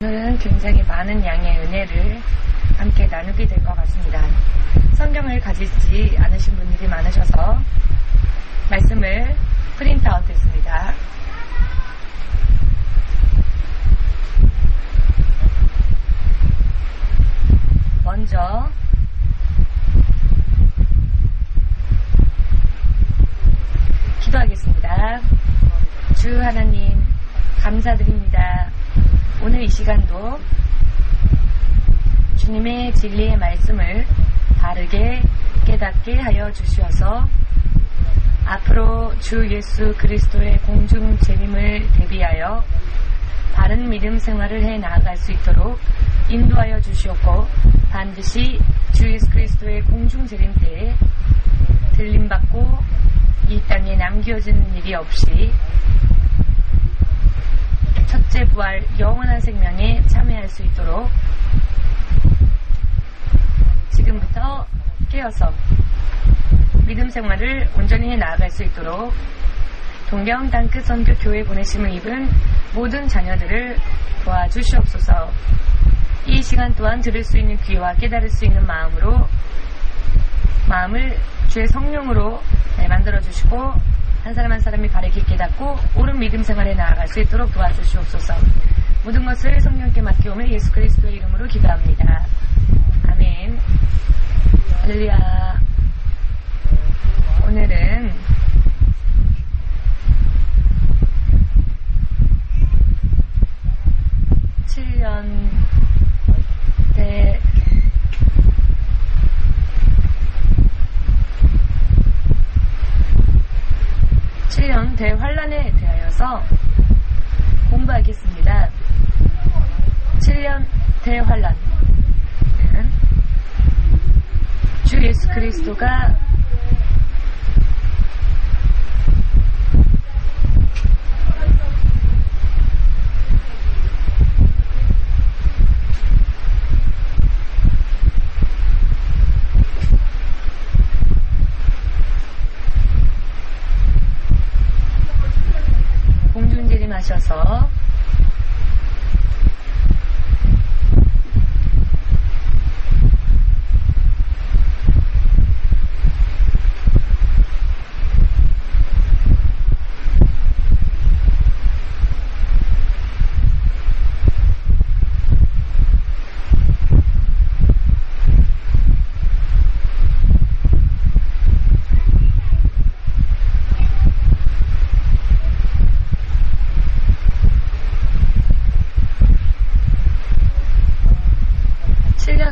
오늘은 굉장히 많은 양의 은혜를 함께 나누게 될 것 같습니다. 성경을 가지지 않으신 분들이 많으셔서 말씀을 프린트아웃 했습니다. 먼저 기도하겠습니다. 주 하나님 감사드립니다. 오늘 이 시간도 주님의 진리의 말씀을 바르게 깨닫게 하여 주시어서 앞으로 주 예수 그리스도의 공중 재림을 대비하여 바른 믿음 생활을 해 나아갈 수 있도록 인도하여 주시옵고, 반드시 주 예수 그리스도의 공중 재림 때에 들림받고 이 땅에 남겨지는 일이 없이 첫째 부활 영원한 생명에 참여할 수 있도록 지금부터 깨어서 믿음 생활을 온전히 해 나아갈 수 있도록 동경 땅끝 선교 교회 보내심을 입은 모든 자녀들을 도와주시옵소서. 이 시간 또한 들을 수 있는 귀와 깨달을 수 있는 마음을 주의 성령으로 만들어 주시고 한 사람 한 사람이 바르게 깨닫고 옳은 믿음 생활에 나아갈 수 있도록 도와주시옵소서. 모든 것을 성령께 맡겨오며 예수 그리스도의 이름으로 기도합니다. 아멘. 할렐루야. 오늘은 대환란에 대하여서 공부하겠습니다. 7년 대환란. 주 예수 그리스도가 하셔서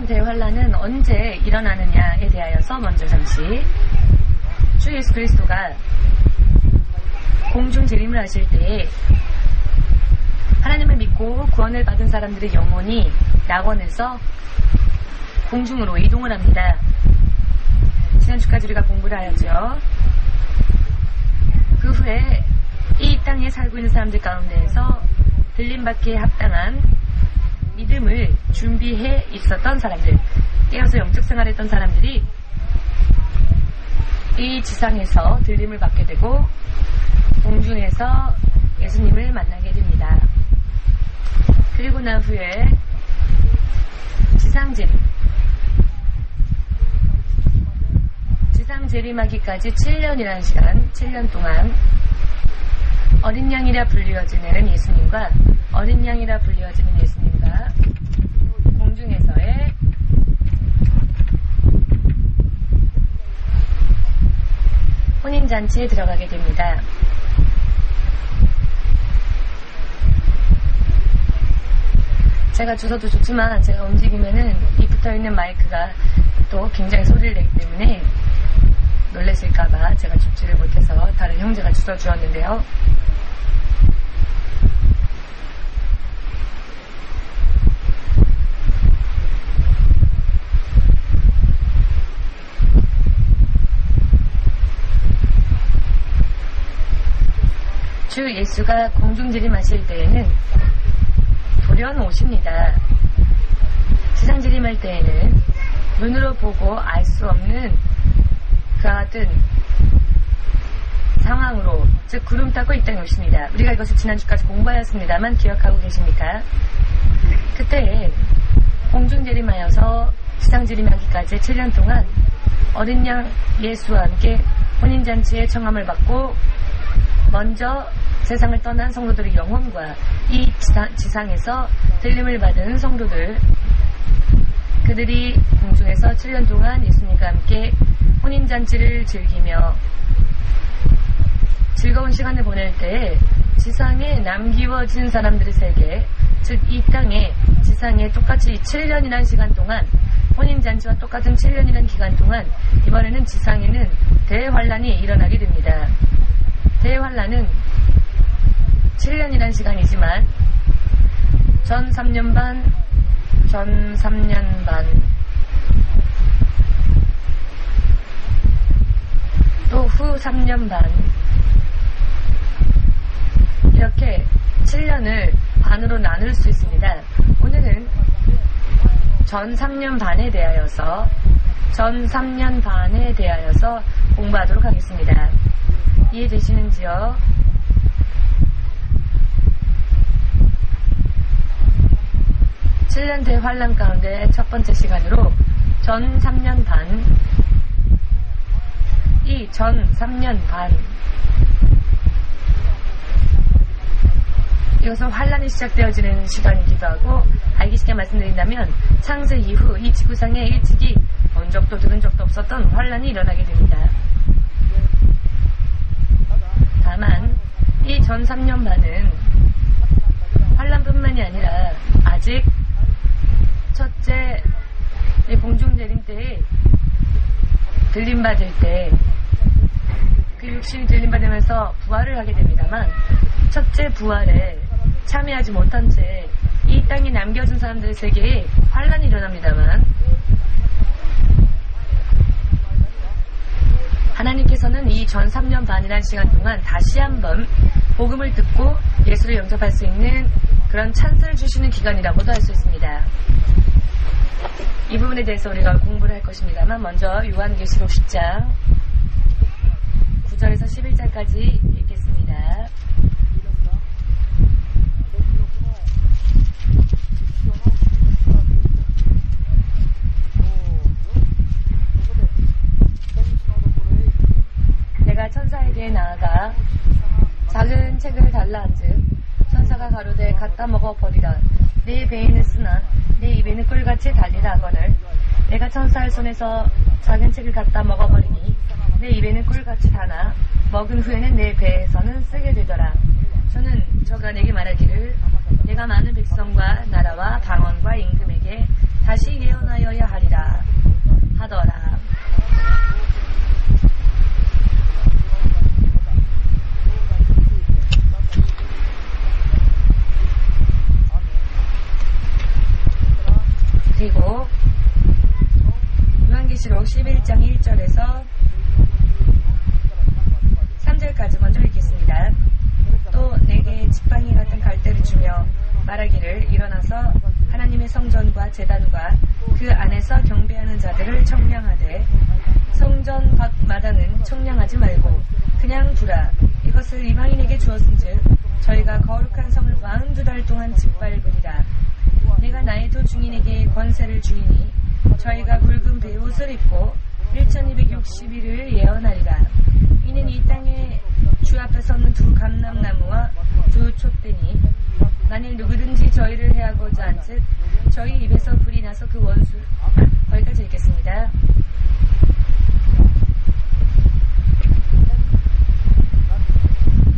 대환란은 언제 일어나느냐에 대하여서 먼저 잠시 주 예수 그리스도가 공중 재림을 하실 때에 하나님을 믿고 구원을 받은 사람들의 영혼이 낙원에서 공중으로 이동을 합니다. 지난주까지 우리가 공부를 하였죠. 그 후에 이 땅에 살고 있는 사람들 가운데에서 들림받기에 합당한 믿음을 준비해 있었던 사람들, 깨어서 영적 생활했던 사람들이 이 지상에서 들림을 받게 되고 공중에서 예수님을 만나게 됩니다. 그리고 난 후에 지상 재림하기까지 7년이라는 시간, 7년 동안 어린 양이라 불리어지는 예수님과 어린 양이라 불리어지는 예수님과 공중에서의 혼인잔치에 들어가게 됩니다. 제가 주셔도 좋지만 제가 움직이면은 이 붙어있는 마이크가 또 굉장히 소리를 내기 때문에 놀라실까봐 제가 줍지를 못해서 다른 형제가 주워주었는데요. 주 예수가 공중재림하실 때에는 돌연 오십니다. 지상재림할 때에는 눈으로 보고 알 수 없는 그와 같은 상황으로, 즉 구름 타고 이 땅에 오십니다. 우리가 이것을 지난주까지 공부하였습니다만 기억하고 계십니까? 그때 공중재림하여서 지상재림하기까지 7년 동안 어린 양 예수와 함께 혼인잔치의 청함을 받고 먼저 세상을 떠난 성도들의 영혼과 이 지상에서 들림을 받은 성도들, 그들이 공중에서 7년 동안 예수님과 함께 혼인잔치를 즐기며 즐거운 시간을 보낼 때 지상에 남기워진 사람들의 세계, 즉 이 땅에 지상에 똑같이 7년이라는 시간 동안, 혼인잔치와 똑같은 7년이라는 기간 동안 이번에는 지상에는 대환란이 일어나게 됩니다. 대환란은 7년이라는 시간이지만 전 3년 반, 또 후 3년 반, 이렇게 7년을 반으로 나눌 수 있습니다. 오늘은 전 3년 반에 대하여서 공부하도록 하겠습니다. 이해되시는지요? (7년) 대환란 가운데 첫 번째 시간으로 전 3년 반, 이 전 3년 반, 이것은 환란이 시작되어지는 시간이기도 하고, 알기 쉽게 말씀드린다면 창세 이후 이 지구상에 일찍이 본 적도 들은 적도 없었던 환란이 일어나게 됩니다. 다만 이 전 3년 반은 환란뿐만이 아니라 아직 첫째 공중재림 때에 들림받을 때 그 육신이 들림받으면서 부활을 하게 됩니다만, 첫째 부활에 참여하지 못한 채 이 땅에 남겨진 사람들의 세계에 환란이 일어납니다만, 하나님께서는 이 전 3년 반이라는 시간 동안 다시 한번 복음을 듣고 예수를 영접할 수 있는 그런 찬스를 주시는 기간이라고도 할 수 있습니다. 이 부분에 대해서 우리가 공부를 할 것입니다만, 먼저 요한계시록 10장 9절에서 11절까지 읽겠습니다. 내가 천사에게 나아가 작은 책을 달라 한즉 천사가 가로되 갖다 먹어 버리라. 내 배에는 쓰나 내 입에는 꿀같이 달리라 하거늘, 내가 천사의 손에서 작은 책을 갖다 먹어버리니 내 입에는 꿀같이 다나 먹은 후에는 내 배에서는 쓰게 되더라. 저가 내게 말하기를 내가 많은 백성과 나라와 방언과 임금에게 다시 예언하여야 하리라 하더라. 그리고 요한계시록 11장 1절에서 3절까지 먼저 읽겠습니다. 또 내게 지팡이 같은 갈대를 주며 말하기를 일어나서 하나님의 성전과 제단과 그 안에서 경배하는 자들을 청량하되 성전 밖 마당은 청량하지 말고 그냥 두라. 이것을 이방인에게 주었은즉 저희가 거룩한 성을 42달 동안 짓밟으리라. 내가 나의 두 증인에게 권세를 주이니 저희가 굵은 베옷을 입고 1260일을 예언하리라. 이는 이 땅에 주 앞에 서는 두 감람나무와 두 촛대니 만일 누구든지 저희를 해하고자 한즉 저희 입에서 불이 나서 그 원수. 거기까지 읽겠습니다.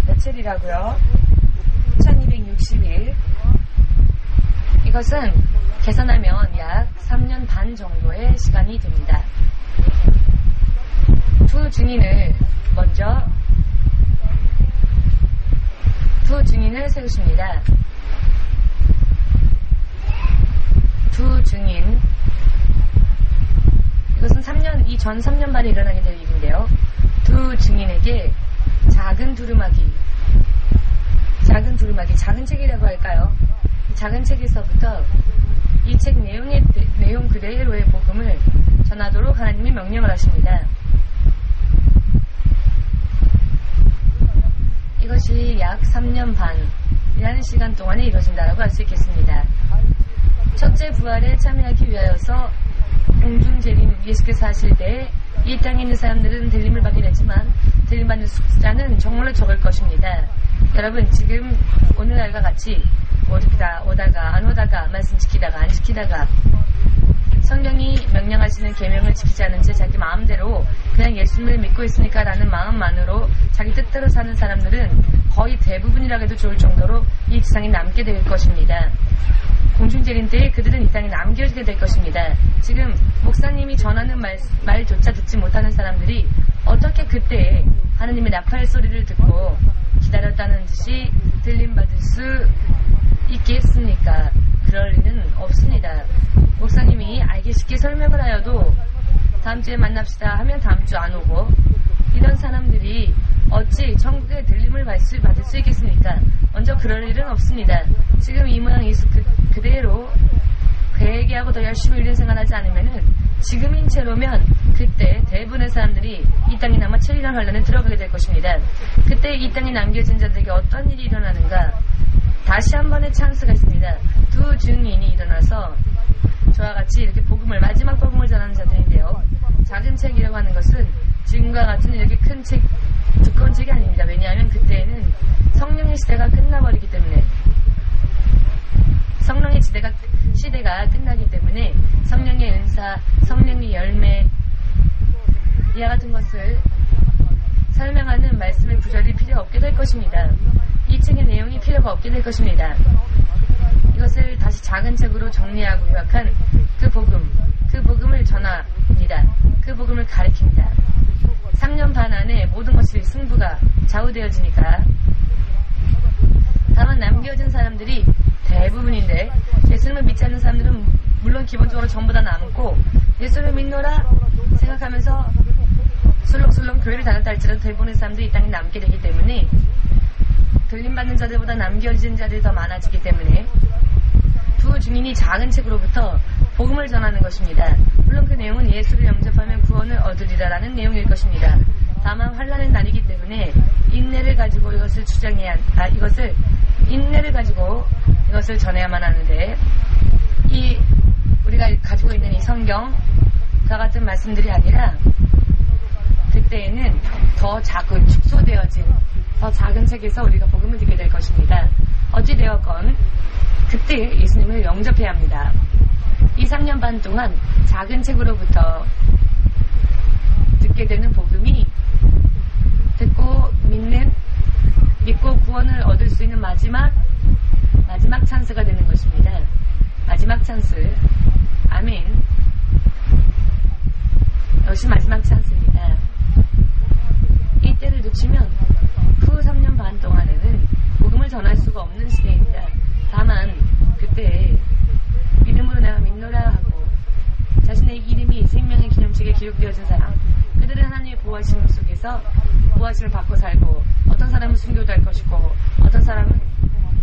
며칠이라고요? 1260일. 이것은 계산하면 약 3년 반 정도의 시간이 됩니다. 두 증인을 세우십니다. 두 증인, 이것은 이 전 3년 반에 일어나게 될 일인데요. 두 증인에게 작은 두루마기, 작은 책이라고 할까요? 작은 책에서부터 이 책 내용 그대로의 복음을 전하도록 하나님이 명령을 하십니다. 이것이 약 3년 반이라는 시간 동안에 이루어진다고 할 수 있겠습니다. 첫째 부활에 참여하기 위하여서 공중재림 예수께서 하실 때 이 땅에 있는 사람들은 들림을 받게 되지만 들림받는 숫자는 정말로 적을 것입니다. 여러분, 지금 오늘날과 같이 오다가 안 오다가 말씀 지키다가 안 지키다가 성경이 명령하시는 계명을 지키지 않은 채 자기 마음대로 그냥 예수님을 믿고 있으니까 라는 마음만으로 자기 뜻대로 사는 사람들은 거의 대부분이라고 해도 좋을 정도로 이 지상에 남게 될 것입니다. 공중재림 때에 그들은 이 땅에 남겨지게 될 것입니다. 지금 목사님이 전하는 말조차 듣지 못하는 사람들이 어떻게 그때에 하느님의 나팔 소리를 듣고 기다렸다는 듯이 들림받을 수 있겠습니까? 그럴 리는 없습니다. 목사님이 알기 쉽게 설명을 하여도 다음 주에 만납시다 하면 다음 주 안 오고, 이런 사람들이 어찌 천국의 들림을 받을 수 있겠습니까? 먼저 그럴 일은 없습니다. 지금 이 모양 그대로 회개하고 더 열심히 의인 생활하지 않으면은 지금인 채로면 그때 대부분의 사람들이 이 땅에 남아 7년 환란에 들어가게 될 것입니다. 그때 이 땅에 남겨진 자들에게 어떤 일이 일어나는가? 다시 한 번의 찬스가 있습니다. 두 증인이 일어나서 저와 같이 이렇게 마지막 복음을 전하는 자들인데요. 작은 책이라고 하는 것은 지금과 같은 이렇게 큰 책, 두꺼운 책이 아닙니다. 왜냐하면 그때에는 성령의 시대가 끝나버리기 때문에, 성령의 시대가 끝나기 때문에 성령의 은사, 성령의 열매, 이와 같은 것을 설명하는 말씀의 구절이 필요 없게 될 것입니다. 이 책의 내용이 필요가 없게 될 것입니다. 이것을 다시 작은 책으로 정리하고 요약한 그 복음을 전합니다. 그 복음을 가리킵니다. 3년 반 안에 모든 것이 승부가 좌우되어지니까, 다만 남겨진 사람들이 대부분인데 예수님을 믿지 않는 사람들은 물론 기본적으로 전부 다 남고, 예수를 믿노라 생각하면서 술렁술렁 교회를 다녔다 할지라도 대부분의 사람들이 이 땅에 남게 되기 때문에, 들림받는 자들보다 남겨진 자들이 더 많아지기 때문에 두 증인이 작은 책으로부터 복음을 전하는 것입니다. 물론 그 내용은 예수를 영접하면 구원을 얻으리라라는 내용일 것입니다. 다만 환란의 날이기 때문에 인내를 가지고 이것을 인내를 가지고 이것을 전해야만 하는데, 우리가 가지고 있는 이 성경, 그와 같은 말씀들이 아니라 그때에는 더 축소되어진 더 작은 책에서 우리가 복음을 듣게 될 것입니다. 어찌되었건 그때 예수님을 영접해야 합니다. 이 3년 반 동안 작은 책으로부터 듣게 되는 복음이 듣고 믿고 구원을 얻을 수 있는 마지막 찬스가 되는 것입니다. 마지막 찬스. 아멘. 이것이 마지막 찬스입니다. 이 때를 놓치면 후 3년 반 동안에는 복음을 전할 수가 없는 시대입니다. 다만 그때 믿음으로 내가 믿노라 하고 자신의 이름이 생명의 기념책에 기록되어진 사람, 그들은 하나님의 보호하심 속에서 보호하심을 받고 살고, 어떤 사람은 순교도 할 것이고, 어떤 사람은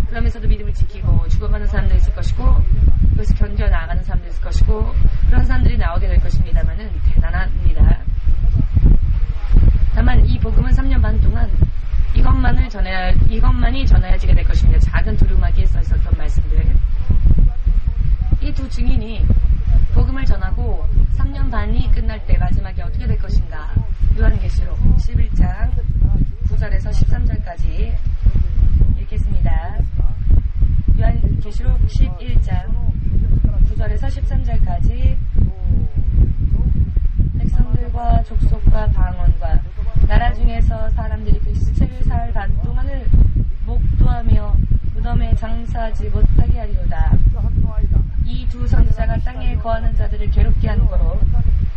그러면서도 믿음을 지키고 죽어가는 사람도 있을 것이고, 그것을 견뎌 나아가는 사람도 있을 것이고, 그런 사람들이 나오게 될 것입니다만은 대단합니다. 다만 이 복음은 3년 반 동안 이것만이 전해지게 될 것입니다. 작은 두루마기에 써 있었던 말씀들. 이 두 증인이 복음을 전하고 3년 반이 끝날 때 마지막에 어떻게 될 것인가? 요한계시록 11장 9절에서 13절까지 읽겠습니다. 요한계시록 11장 9절에서 13절까지 백성들과 족속과 방언과 나라 중에서 사람들이 그 시체를 사흘 반 동안을 목도하며 무덤에 장사하지 못하게 하리로다. 이 두 선지자가 땅에 거하는 자들을 괴롭게 하는 거로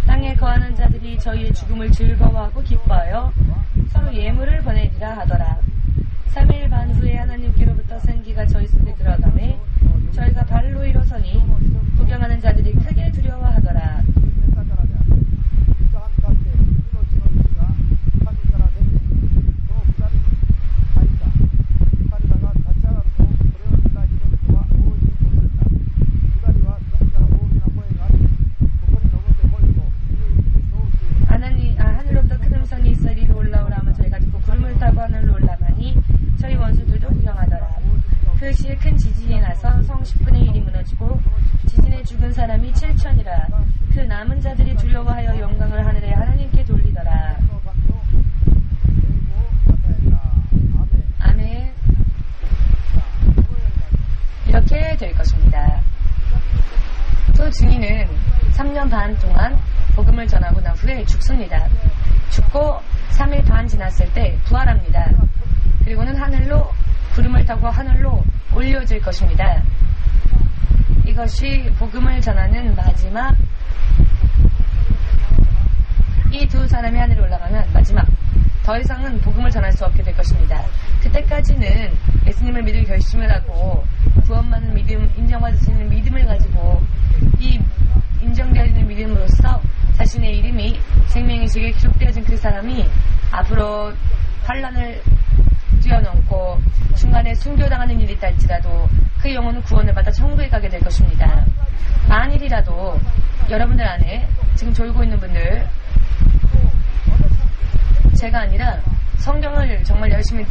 땅에 거하는 자들이 저희의 죽음을 즐거워하고 기뻐하여 서로 예물을 보내리라 하더라. 3일 반 후에 하나님께로부터 생기가 저희 속에 들어가매 저희가 발로 일어서니 구경하는 자들이 크게 두려워하더라. 하늘로부터 큰 음성이 있어 이리로 올라오라 하면 저희가 듣고 구름을 타고 하늘로 올라가니 사람이 7천이라. 그 남은 자들이 두려워하여 영광을 하늘에 하나님께 돌리더라. 아멘. 이렇게 될 것입니다. 또 증인은 3년 반 동안 복음을 전하고 난 후에 죽습니다. 죽고 3일 반 지났을 때 부활합니다. 그리고는 하늘로 구름을 타고 하늘로 올려질 것입니다. 이것이 복음을 전하는 마지막, 이 두 사람이 하늘에 올라가면 마지막, 더 이상은 복음을 전할 수 없게 될 것입니다. 그때까지는 예수님을 믿을 결심을 하고 구원받는 믿음, 인정받을 수 있는 믿음을 가지고 이 인정되어 있는 믿음으로써 자신의 이름이 생명의 책에 기록되어진 그 사람이 앞으로 환란을 뛰어넘고 중간에 순교당하는 일이 있다 할지라도 그 영혼은 구원을 받아 천국에 가게 될 것입니다. 만일이라도 여러분들 안에 지금 졸고 있는 분들, 제가 아니라 성경을 정말 열심히,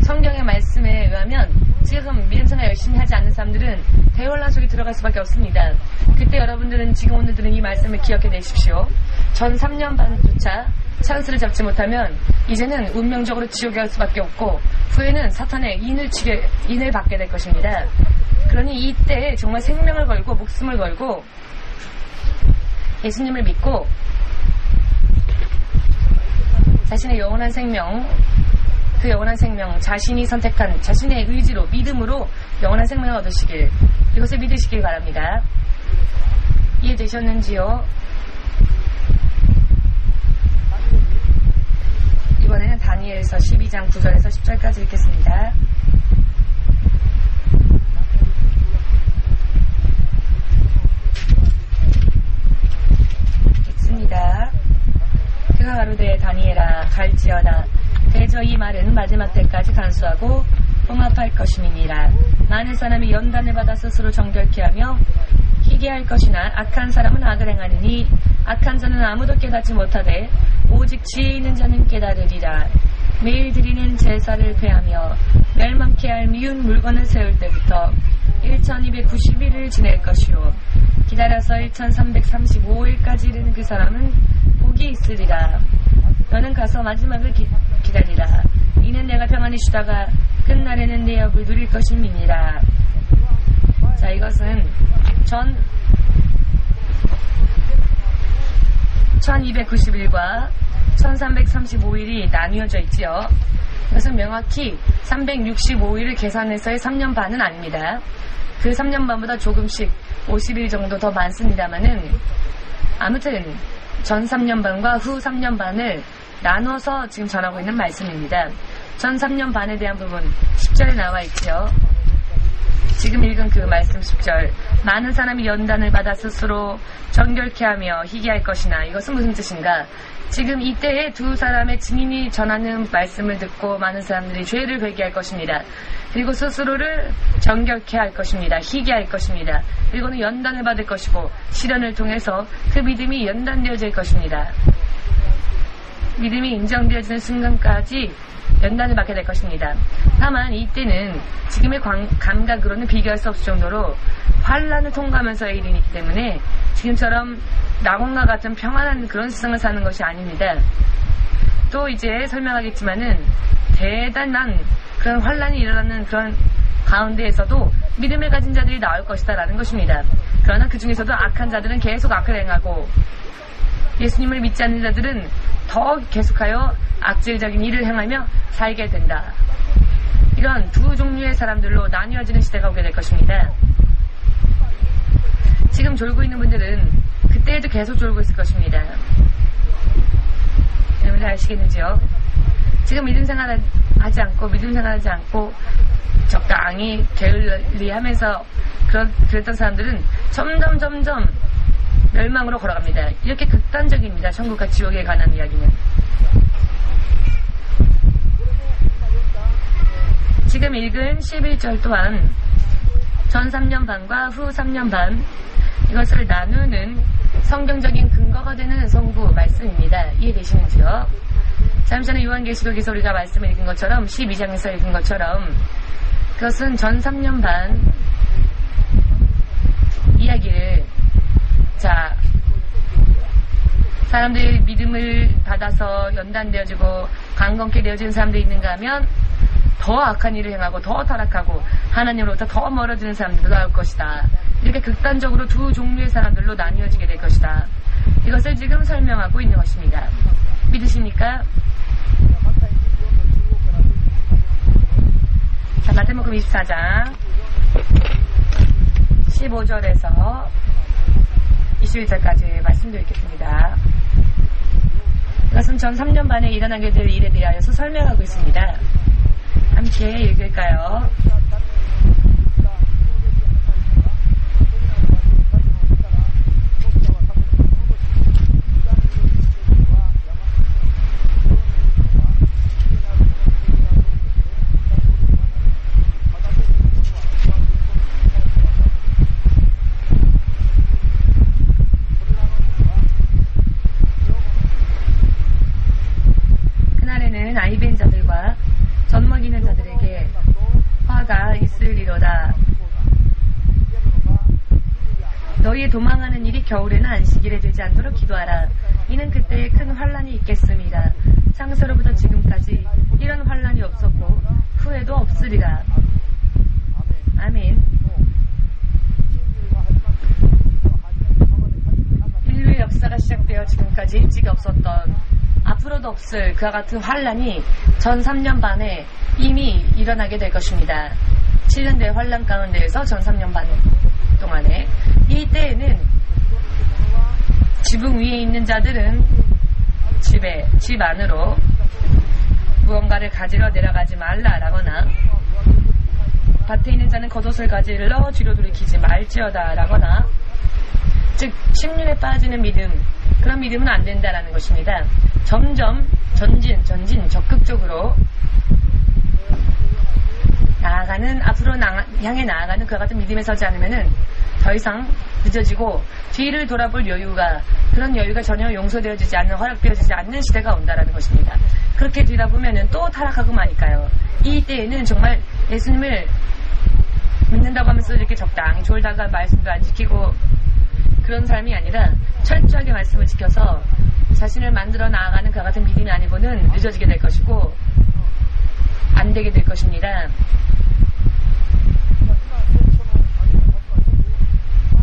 성경의 말씀에 의하면 지금 믿음생활 열심히 하지 않는 사람들은 대혼란 속에 들어갈 수밖에 없습니다. 그때 여러분들은 지금 오늘 들은 이 말씀을 기억해 내십시오. 전 3년 반조차 찬스를 잡지 못하면 이제는 운명적으로 지옥에 갈 수밖에 없고 후에는 사탄의 인을 받게 될 것입니다. 그러니 이때 정말 생명을 걸고 목숨을 걸고 예수님을 믿고 자신의 영원한 생명, 그 영원한 생명, 자신이 선택한 자신의 의지로, 믿음으로 영원한 생명을 얻으시길, 이것을 믿으시길 바랍니다. 이해되셨는지요? 이번에는 다니엘서 12장 9절에서 10절까지 읽겠습니다. 읽습니다. 그가 가로되 다니엘아 갈지어다. 대저 이 말은 마지막 때까지 간수하고 봉합할 것임이니라. 많은 사람이 연단을 받아 스스로 정결케 하며 희귀할 것이나 악한 사람은 악을 행하느니 악한 자는 아무도 깨닫지 못하되 오직 지혜 있는 자는 깨달으리라. 매일 드리는 제사를 폐하며 멸망케 할 미운 물건을 세울 때부터 1290일을 지낼 것이요 기다려서 1335일까지 이르는 그 사람은 복이 있으리라. 너는 가서 마지막을 기다리라. 이는 내가 평안히 쉬다가 끝날에는 내 업을 누릴 것임이니라. 자, 이것은 1290일과 1335일이 나뉘어져 있지요. 이것은 명확히 365일을 계산해서의 3년 반은 아닙니다. 그 3년 반보다 조금씩 50일 정도 더 많습니다만은 아무튼 전 3년 반과 후 3년 반을 나눠서 지금 전하고 있는 말씀입니다. 전 3년 반에 대한 부분 10절에 나와 있지요. 지금 읽은 그 말씀 10절, 많은 사람이 연단을 받아 스스로 정결케 하며 희귀할 것이나, 이것은 무슨 뜻인가? 지금 이때에 두 사람의 증인이 전하는 말씀을 듣고 많은 사람들이 죄를 회개할 것입니다. 그리고 스스로를 정결케 할 것입니다. 희귀할 것입니다. 그리고는 연단을 받을 것이고 시련을 통해서 그 믿음이 연단되어질 것입니다. 믿음이 인정되어지는 순간까지 연단을 받게 될 것입니다. 다만 이때는 지금의 감각으로는 비교할 수 없을 정도로 환란을 통과하면서의 일이기 때문에 지금처럼 낙원과 같은 평안한 그런 세상을 사는 것이 아닙니다. 또 이제 설명하겠지만은 대단한 그런 환란이 일어나는 그런 가운데에서도 믿음을 가진 자들이 나올 것이다 라는 것입니다. 그러나 그 중에서도 악한 자들은 계속 악을 행하고 예수님을 믿지 않는 자들은 더 계속하여 악질적인 일을 행하며 살게 된다. 이런 두 종류의 사람들로 나뉘어지는 시대가 오게 될 것입니다. 지금 졸고 있는 분들은 그때에도 계속 졸고 있을 것입니다. 여러분들 아시겠는지요? 지금 믿음 생활하지 않고 적당히 게을리하면서 그랬던 사람들은 점점 멸망으로 걸어갑니다. 이렇게 극단적입니다. 천국과 지옥에 관한 이야기는. 지금 읽은 11절 또한 전 3년 반과 후 3년 반, 이것을 나누는 성경적인 근거가 되는 성구 말씀입니다. 이해되시는지요? 잠시 전에 요한계시록에서 우리가 말씀을 읽은 것처럼 12장에서 읽은 것처럼 그것은 전 3년 반 이야기를 사람들이 믿음을 받아서 연단되어지고 강건케 되어지는 사람들이 있는가 하면 더 악한 일을 행하고 더 타락하고 하나님으로부터 더 멀어지는 사람들도 나올 것이다. 이렇게 극단적으로 두 종류의 사람들로 나뉘어지게 될 것이다. 이것을 지금 설명하고 있는 것입니다. 믿으십니까? 자, 마태복음 24장 15절에서 21절까지 말씀드리겠습니다. 이것은 전 3년 반에 일어나게 될 일에 대하여서 설명하고 있습니다. 함께 읽을까요? 그날에는 아이벤 자들과 젖먹이는 자들에게 화가 있으리로다. 너희의 도망하는 일이 겨울에는 안식일에 되지 않도록 기도하라. 이는 그때에 큰 환란이 있겠습니다. 창세로부터 지금까지 이런 환란이 없었고 후에도 없으리라. 아멘. 인류의 역사가 시작되어 지금까지 일찍이 없었던 앞으로도 없을 그와 같은 환란이 전 3년 반에 이미 일어나게 될 것입니다. 7년대의 환란 가운데에서 전 3년 반 동안에 이때에는 지붕 위에 있는 자들은 집 안으로 무언가를 가지러 내려가지 말라라거나 밭에 있는 자는 겉옷을 가지러 뒤로 돌이키지 말지어다라거나 즉 침륜에 빠지는 믿음, 그런 믿음은 안 된다라는 것입니다. 점점 전진 적극적으로 앞으로 향해 나아가는 그와 같은 믿음에 서지 않으면은 더 이상 늦어지고 뒤를 돌아볼 그런 여유가 전혀 용서되어지지 않는, 허락되어지지 않는 시대가 온다라는 것입니다. 그렇게 뒤다 보면은 또 타락하고 마니까요. 이때에는 정말 예수님을 믿는다고 하면서 이렇게 적당히 졸다가 말씀도 안 지키고 그런 삶이 아니라 철저하게 말씀을 지켜서 자신을 만들어 나아가는 그와 같은 믿음이 아니고는 늦어지게 될 것이고 안 되게 될 것입니다.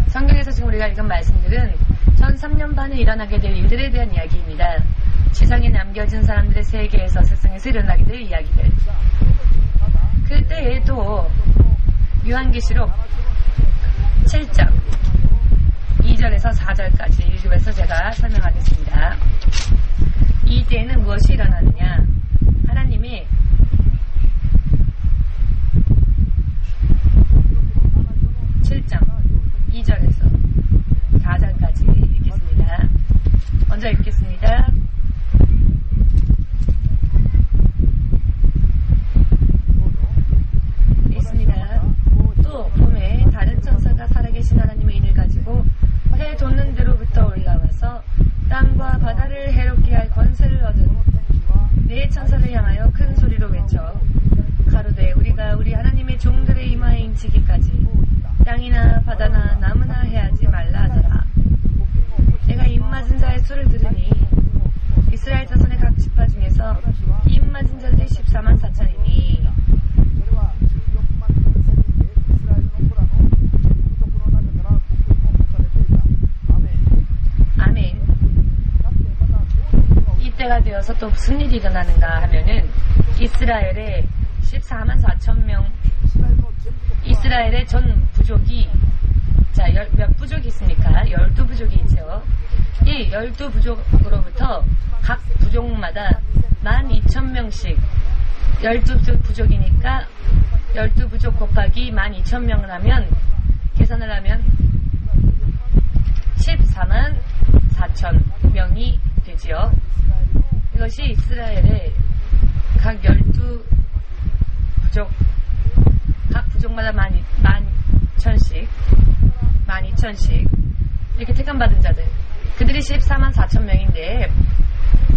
성경에서 지금 우리가 읽은 말씀들은 전 3년 반에 일어나게 될 일들에 대한 이야기입니다. 지상에 남겨진 사람들의 세계에서 세상에서 일어나게 될 이야기들. 그때에도 요한계시록 7장 2절에서 4절까지 읽으면서 제가 설명하겠습니다. 이때에는 무엇이 일어나느냐? 하나님이 먼저 읽겠습니다. 읽습니다. 또 봄에 다른 천사가 살아계신 하나님의 인을 가지고 해 돋는 데로부터 올라와서 땅과 바다를 해롭게 할 권세를 얻은 네 천사를 향하여 큰 소리로 외쳐 가로되 우리가 우리 하나님의 종들의 이마에 인치기까지 땅이나 바다나 나무나 해하지 말라 하더라. 내가 입맞은 자의 수를 들으니 이스라엘 자손의 각 지파 중에서 입맞은 자들이 14만 4천이니 아멘. 이때가 되어서 또 무슨 일이 일어나는가 하면은 이스라엘의 14만 4천 명 이스라엘의 전 부족이 몇 부족이 있습니까? 12부족이 있죠. 이 12부족으로부터 각 부족마다 12,000명씩 12부족이니까 12부족 곱하기 12,000명을 하면 계산을 하면 14만 4천 명이 되지요. 이것이 이스라엘의 각 12부족 각 부족마다 12,000씩 이렇게 택함받은 자들 그들이 14만 4천 명인데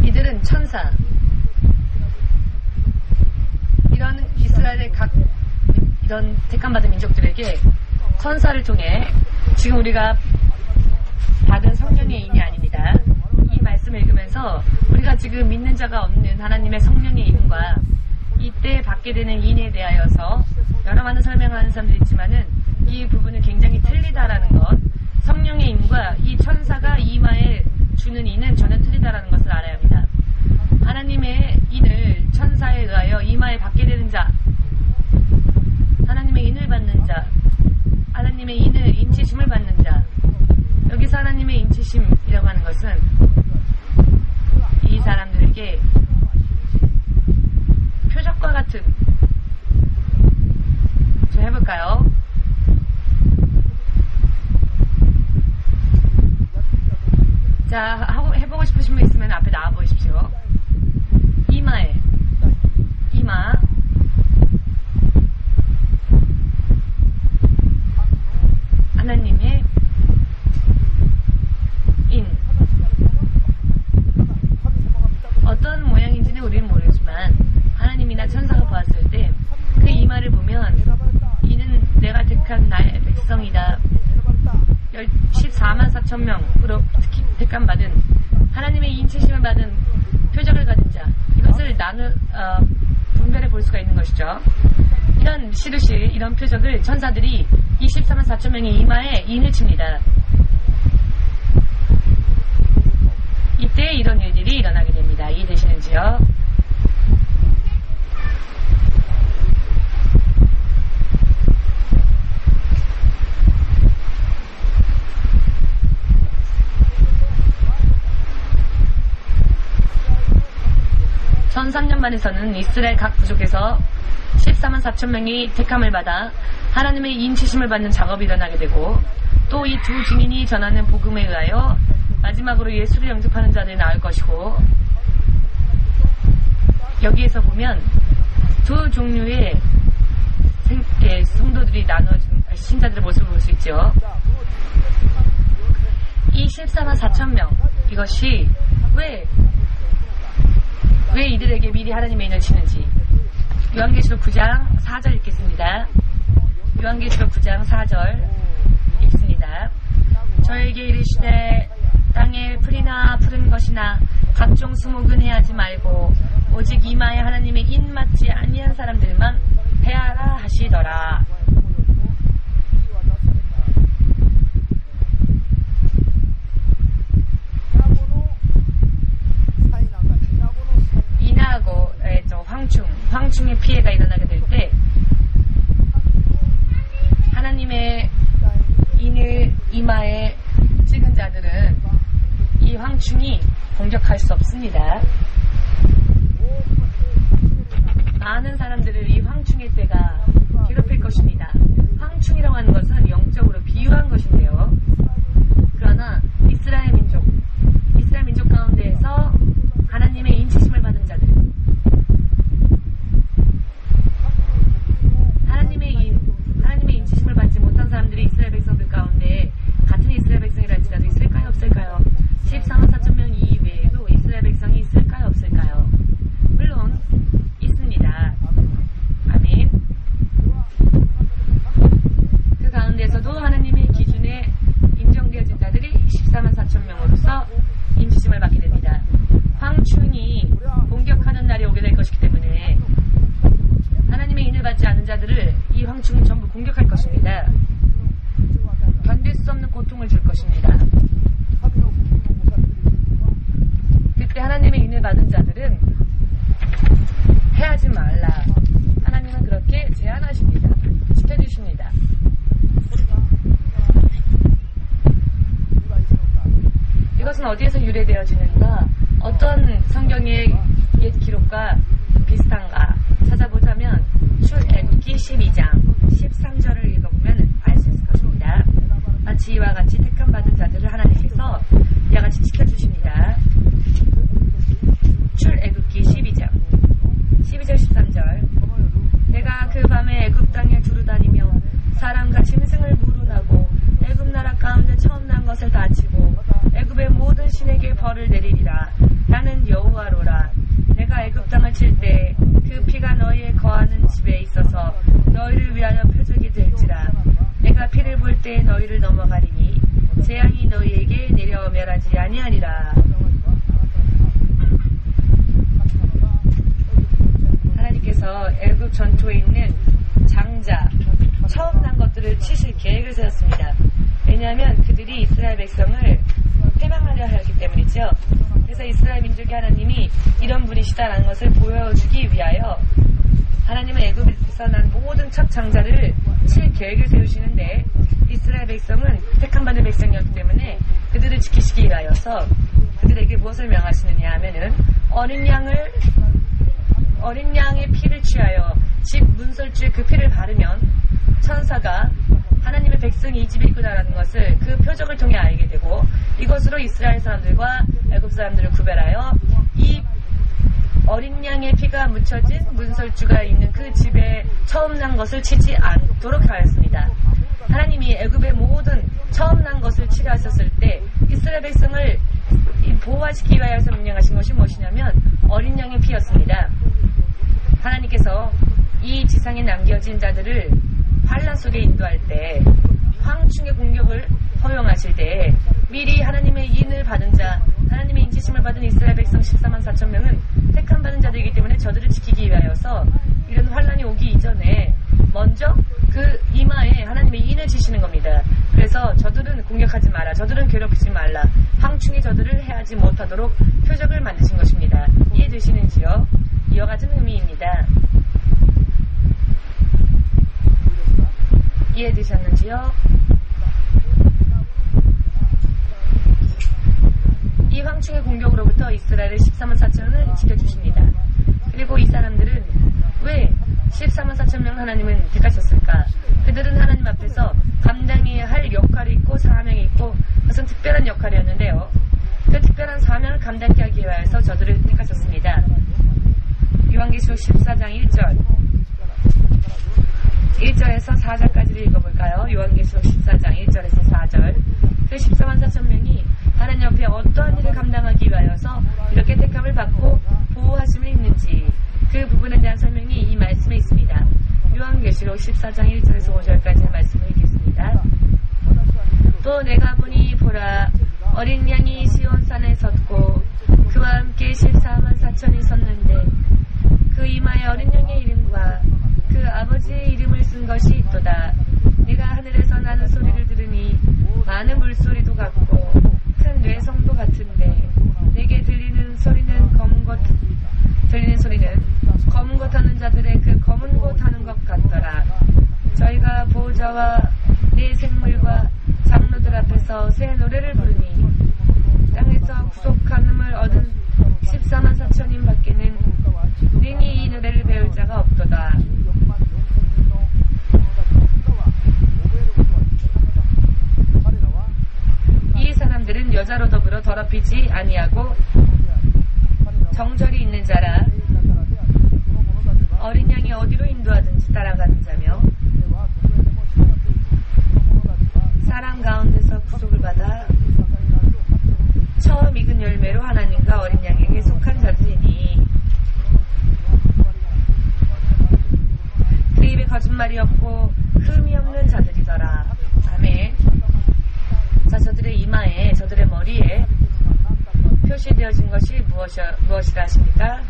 이들은 천사 이런 이스라엘의 각 이런 택함받은 민족들에게 천사를 통해 지금 우리가 받은 성령의 인이 아닙니다. 이 말씀 말씀을 읽으면서 우리가 지금 믿는 자가 없는 하나님의 성령의 임과 이때 받게 되는 인에 대하여서 여러 많은 설명을 하는 사람들이 있지만은 이 부분은 굉장히 틀리다라는 것, 성령의 임과 이 천사가 이마에 주는 인은 전혀 틀리다라는 것을 알아야 합니다. 하나님의 인을 천사에 의하여 이마에 받게 되는 자, 하나님의 인을 받는 자, 하나님의 인을 인치심을 받는 자, 여기서 하나님의 인치심이라고 하는 것은 이 사람들에게 표적과 같은, 좀 해볼까요? 자, 해보고 싶으신 분 있으면 앞에 나와 보십시오. 이마, 하나님의 인, 어떤 모양인지는 우리는 모르지만 하나님이나 천사가 보았을 때 그 이마를 보면 이는 내가 택한 나의 백성이다, 14만 4천 명으로 특히 택함받은 하나님의 인치심을 받은 표적을 가진 자, 이것을 분별해 볼 수가 있는 것이죠. 이런 시루시, 이런 표적을 천사들이 24만 4천 명의 이마에 인을 칩니다. 이때 이런 일들이 일어나게 됩니다. 이해되시는지요? 전 3년만에서는 이스라엘 각 부족에서 14만 4천 명이 택함을 받아 하나님의 인치심을 받는 작업이 일어나게 되고, 또 이 두 증인이 전하는 복음에 의하여 마지막으로 예수를 영접하는 자들이 나올 것이고, 여기에서 보면 두 종류의 성도들이 나눠진 신자들의 모습을 볼 수 있죠. 이 14만 4천 명, 이것이 왜 이들에게 미리 하나님의 인을 치는지 요한계시록 9장 4절 읽겠습니다. 요한계시록 9장 4절 읽습니다. 저에게 이르시되 땅에 풀이나 푸른 것이나 각종 수목은 해하지 말고 오직 이마에 하나님의 인 맞지 아니한 사람들만 해하라 하시더라. 황충의 피해가 일어나게 될 때 하나님의 인을 이마에 찍은 자들은 이 황충이 공격할 수 없습니다. 많은 사람들을 이 황충의 때가 괴롭힐 것입니다. 황충이라고 하는 것은 영적으로 비유한 것인데요. 그러나 이스라엘 민족 가운데에서 하나님의 인치심을 받은 자들, 하나님의 인치심을 받지 못한 사람들이 이스라엘 백성들 가운데 같은 이스라엘 백성이라 할지라도 있을까요? 없을까요? 14만 4천 명 이외에도 이스라엘 백성이 있을까요? 없을까요? 물론 있습니다. 아멘. 그 가운데서도 하나님의 기준에 인정되어진 자들이 14만 4천 명으로서 인치심을 받게 됩니다. 황충이 공격하는 날이 오게 될 것이기 때문에 하나님의 인을 받지 않은 자들을 이 황충은 전부 공격할 것입니다. 견딜 수 없는 고통을 줄 것입니다. 그때 하나님의 인을 받은 자들은 해하지 말라, 하나님은 그렇게 제안하십니다. 시켜주십니다. 이것은 어디에서 유래되어지는가? 어떤 성경의 옛 기록과 비슷한가 찾아보자면 출애굽기 12장 13절을 읽어보면 알 수 있을 것입니다. 마치 이와 같이 택함받은 자들을 하나님께서 이와 같이 지켜주십니다. 출애굽기 12장 12절 13절 내가 그 밤에 애굽 땅에 두루다니며 사람과 짐승을 물운하고 애굽 나라 가운데 처음 난 것을 다치고 애굽의 모든 신에게 벌을 내리리라. 나는 여호와로라. 내가 애굽 땅을 칠 때 그 피가 너희의 거하는 집에 있어서 너희를 위하여 표적이 될지라. 내가 피를 볼 때 너희를 넘어가리니 재앙이 너희에게 내려 멸하지 아니하리라. 하나님께서 애굽 전투에 있는 장자, 처음 난 것들을 치실 계획을 세웠습니다. 왜냐하면 그들이 이스라엘 백성을 패망하려 하기 때문이죠. 그래서 이스라엘 민족의 하나님이 이런 분이시다라는 것을 보여주기 위하여 하나님은 애굽에서 난 모든 첫 장자를 칠 계획을 세우시는데, 이스라엘 백성은 택함받은 백성이었기 때문에 그들을 지키시기 위하여서 그들에게 무엇을 명하시느냐 하면은 어린 양의 피를 취하여 집 문설주에 그 피를 바르면 천사가 하나님의 백성이 이 집에 있구나라는 것을 그 표적을 통해 알게 되고, 이것으로 이스라엘 사람들과 애굽 사람들을 구별하여 이 어린 양의 피가 묻혀진 문설주가 있는 그 집에 처음 난 것을 치지 않도록 하였습니다. 하나님이 애굽의 모든 처음 난 것을 치려 하셨을 때 이스라엘 백성을 보호하시기 위하여서 명령하신 것이 무엇이냐면 어린 양의 피였습니다. 하나님께서 이 지상에 남겨진 자들을 환난 속에 인도할 때, 황충의 공격을 허용하실 때 미리 하나님의 인을 받은 자, 하나님의 인지심을 받은 이스라엘 백성 14만 4천 명은 택함 받은 자들이기 때문에 저들을 지키기 위하여서 이런 환난이 오기 이전에 먼저 그 이마에 하나님의 인을 지시는 겁니다. 그래서 저들은 공격하지 마라, 저들은 괴롭히지 말라, 황충이 저들을 해하지 못하도록 표적을 만드신 것입니다. 이해되시는지요? 이와 같은 의미입니다. 이해되셨는지요? 이 황충의 공격으로부터 이스라엘의 14만 4천을 지켜주십니다. 그리고 이 사람들은 왜 14만 4천 명 하나님은 택하셨을까? 그들은 하나님 앞에서 감당해야 할 역할이 있고 사명이 있고, 그것은 특별한 역할이었는데요. 그 특별한 사명을 감당하게 하기 위해서 저들을 택하셨습니다. 요한계시록 14장 1절에서 4절까지를 읽어볼까요? 요한계시록 14장 1절에서 4절. 그 14만 4천 명이 하나님 앞에 어떠한 일을 감당하기 위하여서 이렇게 택함을 받고 보호하심을 입는지, 그 부분에 대한 설명이 이 말씀에 있습니다. 요한계시록 14장 1절에서 5절까지의 말씀을 읽겠습니다. 또 내가 보니 보라, 어린 양이 시온산에 섰고 그와 함께 14만 4천이 섰는데 그 이마에 어린 양의 이름과 그 아버지의 이름을 쓴 것이 있도다. 내가 하늘에서 나는 소리를 들으니 많은 물소리도 같고 큰 뇌성도 같은데, 내게 들리는 소리는 검은 것 하는 자들의 그 검은 곳 하는 것 같더라. 저희가 보호자와 네 생물과 장로들 앞에서 새 노래를 부르니 땅에서 구속함을 얻은 14만 4천인 밖에는 능히 이 노래를 배울 자가 없도다. 이 사람들은 여자로 더불어 더럽히지 아니하고 정절이 있는 자라, 어린 양이 어디로 인도하든지 따라가는 자며, 사람 가운데서 구속을 받아 처음 익은 열매로 하나님과 어린 양에게 속한 자들이니, 그 입에 거짓말이 없고 흠이 없는 자들이더라. 아멘. 자, 저들의 이마에, 저들의 머리에 표시되어진 것이 무엇이라 하십니까?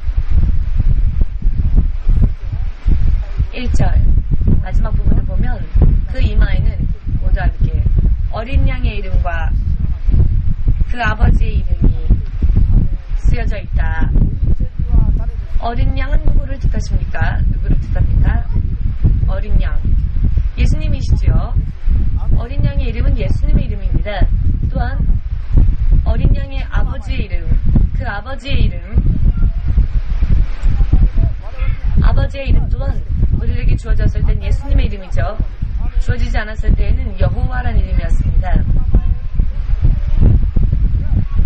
1절 마지막 부분을 보면 그 이마에는 모두 함께 어린 양의 이름과 그 아버지의 이름이 쓰여져 있다. 어린 양은 누구를 뜻하십니까? 누구를 뜻합니까? 어린 양, 예수님이시지요. 어린 양의 이름은 예수님의 이름입니다. 또한 어린 양의 아버지의 이름, 그 아버지의 이름 또한 우리에게 주어졌을 땐 예수님의 이름이죠. 주어지지 않았을 때에는 여호와라는 이름이었습니다.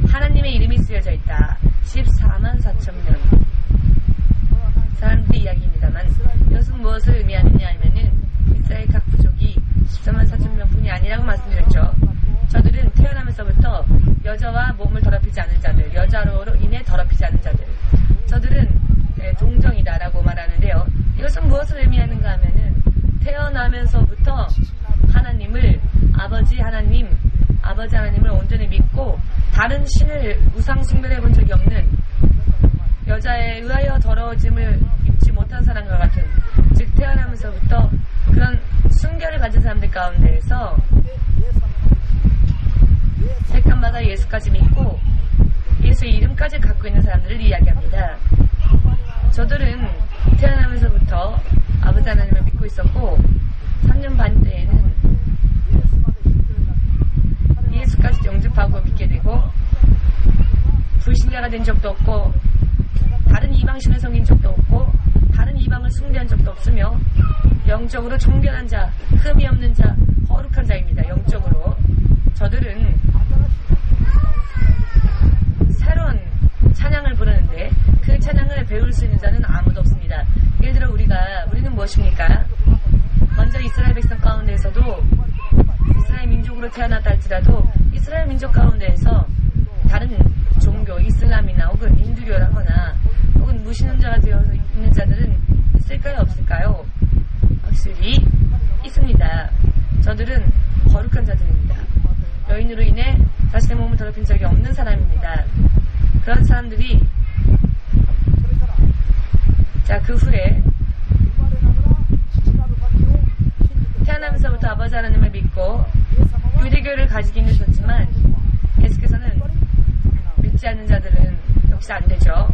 하나님의 이름이 쓰여져 있다. 14만 4천 명 사람들의 이야기입니다만, 이것은 무엇을 의미하느냐 하면은 이스라엘 각 부족이 14만 4천 명뿐이 아니라고 말씀드렸죠. 저들은 태어나면서부터 여자와 몸을 더럽히지 않은 자들, 여자로 인해 더럽히지 않은 자들, 저들은 동정이다라고 말하는데요. 이것은 무엇을 의미하는가 하면은 태어나면서부터 하나님을, 아버지 하나님을 온전히 믿고 다른 신을 우상 숭배해 본 적이 없는, 여자에 의하여 더러워짐을 입지 못 어떤 사람과 같은, 즉 태어나면서부터 그런 순결을 가진 사람들 가운데에서 택함받아 예수까지 믿고 예수의 이름까지 갖고 있는 사람들을 이야기합니다. 저들은 태어나면서부터 아버지 하나님을 믿고 있었고 3년 반 때에는 예수까지 영접하고 믿게 되고 불신자가 된 적도 없고 다른 이방신을 섬긴 적도 없고 다른 이방을 숭배한 적도 없으며 영적으로 정결한 자, 흠이 없는 자, 거룩한 자입니다. 영적으로 저들은 새로운 찬양을 부르는데 그 찬양을 배울 수 있는 자는 아무도 없습니다. 예를 들어 우리는 무엇입니까? 먼저 이스라엘 백성 가운데에서도 이스라엘 민족으로 태어났다 할지라도 이스라엘 민족 가운데에서 다른 종교, 이슬람이나 혹은 힌두교라거나 혹은 무신론자가 되어 있는 자들은 있을까요? 없을까요? 확실히 있습니다. 저들은 거룩한 자들입니다. 여인으로 인해 자신의 몸을 더럽힌 적이 없는 사람입니다. 그런 사람들이 그 후에 태어나면서부터 아버지 하나님을 믿고 유대교를 가지긴 했었지만 예수께서는 믿지 않는 자들은 역시 안 되죠.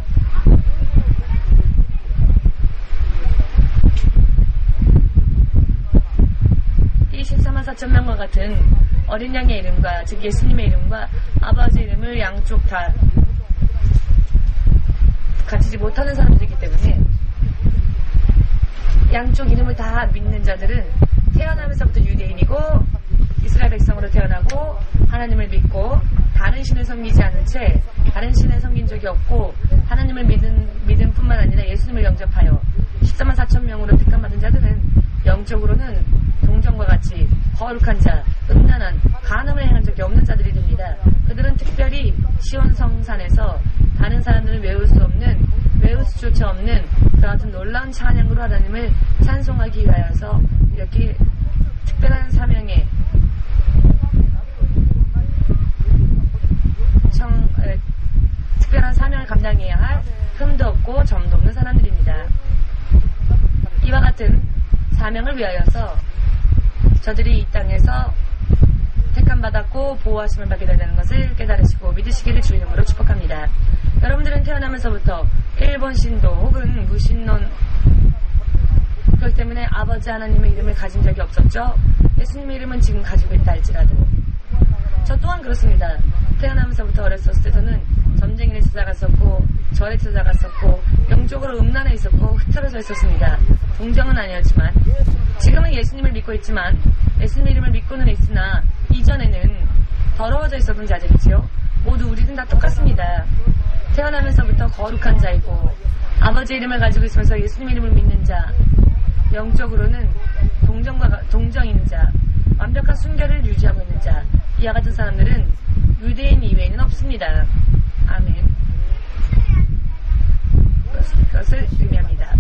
이 14만 4천 명과 같은 어린 양의 이름과 즉 예수님의 이름과 아버지의 이름을 양쪽 다 가지지 못하는 사람들이기 때문에 양쪽 이름을 다 믿는 자들은 태어나면서부터 유대인이고 이스라엘 백성으로 태어나고 하나님을 믿고 다른 신을 섬기지 않은 채 다른 신을 섬긴 적이 없고 하나님을 믿음 뿐만 아니라 예수님을 영접하여 14만 4천 명으로 택함받은 자들은 영적으로는 동정과 같이 거룩한 자, 음란한, 간음을 행한 적이 없는 자들이 됩니다. 그들은 특별히 시온성산에서 다른 사람들은 외울 수 없는, 외울 수조차 없는 그와 같은 놀라운 찬양으로 하나님을 찬송하기 위하여서 이렇게 특별한 사명에 특별한 사명을 감당해야 할 흠도 없고 점도 없는 사람들입니다. 이와 같은 사명을 위하여서 저들이 이 땅에서 택함받았고 보호하심을 받게 된다는 것을 깨달으시고 믿으시기를 주 이름으로 축복합니다. 여러분들은 태어나면서부터 일본 신도 혹은 무신론 그렇기 때문에 아버지 하나님의 이름을 가진 적이 없었죠. 예수님의 이름은 지금 가지고 있다 할지라도 저 또한 그렇습니다. 태어나면서부터 어렸을 때 저는 점쟁이를 찾아갔었고 절에 찾아갔었고 영적으로 음란해 있었고 흩어져 있었습니다. 동정은 아니었지만 지금은 예수님을 믿고 있지만 예수님의 이름을 믿고는 있으나 이전에는 더러워져 있었던 자들이지요. 모두 우리는 다 똑같습니다. 태어나면서부터 거룩한 자이고 아버지 이름을 가지고 있으면서 예수님 이름을 믿는 자, 영적으로는 동정인 자, 완벽한 순결을 유지하고 있는 자, 이와 같은 사람들은 유대인 이외에는 없습니다. 아멘. 그것을 의미합니다.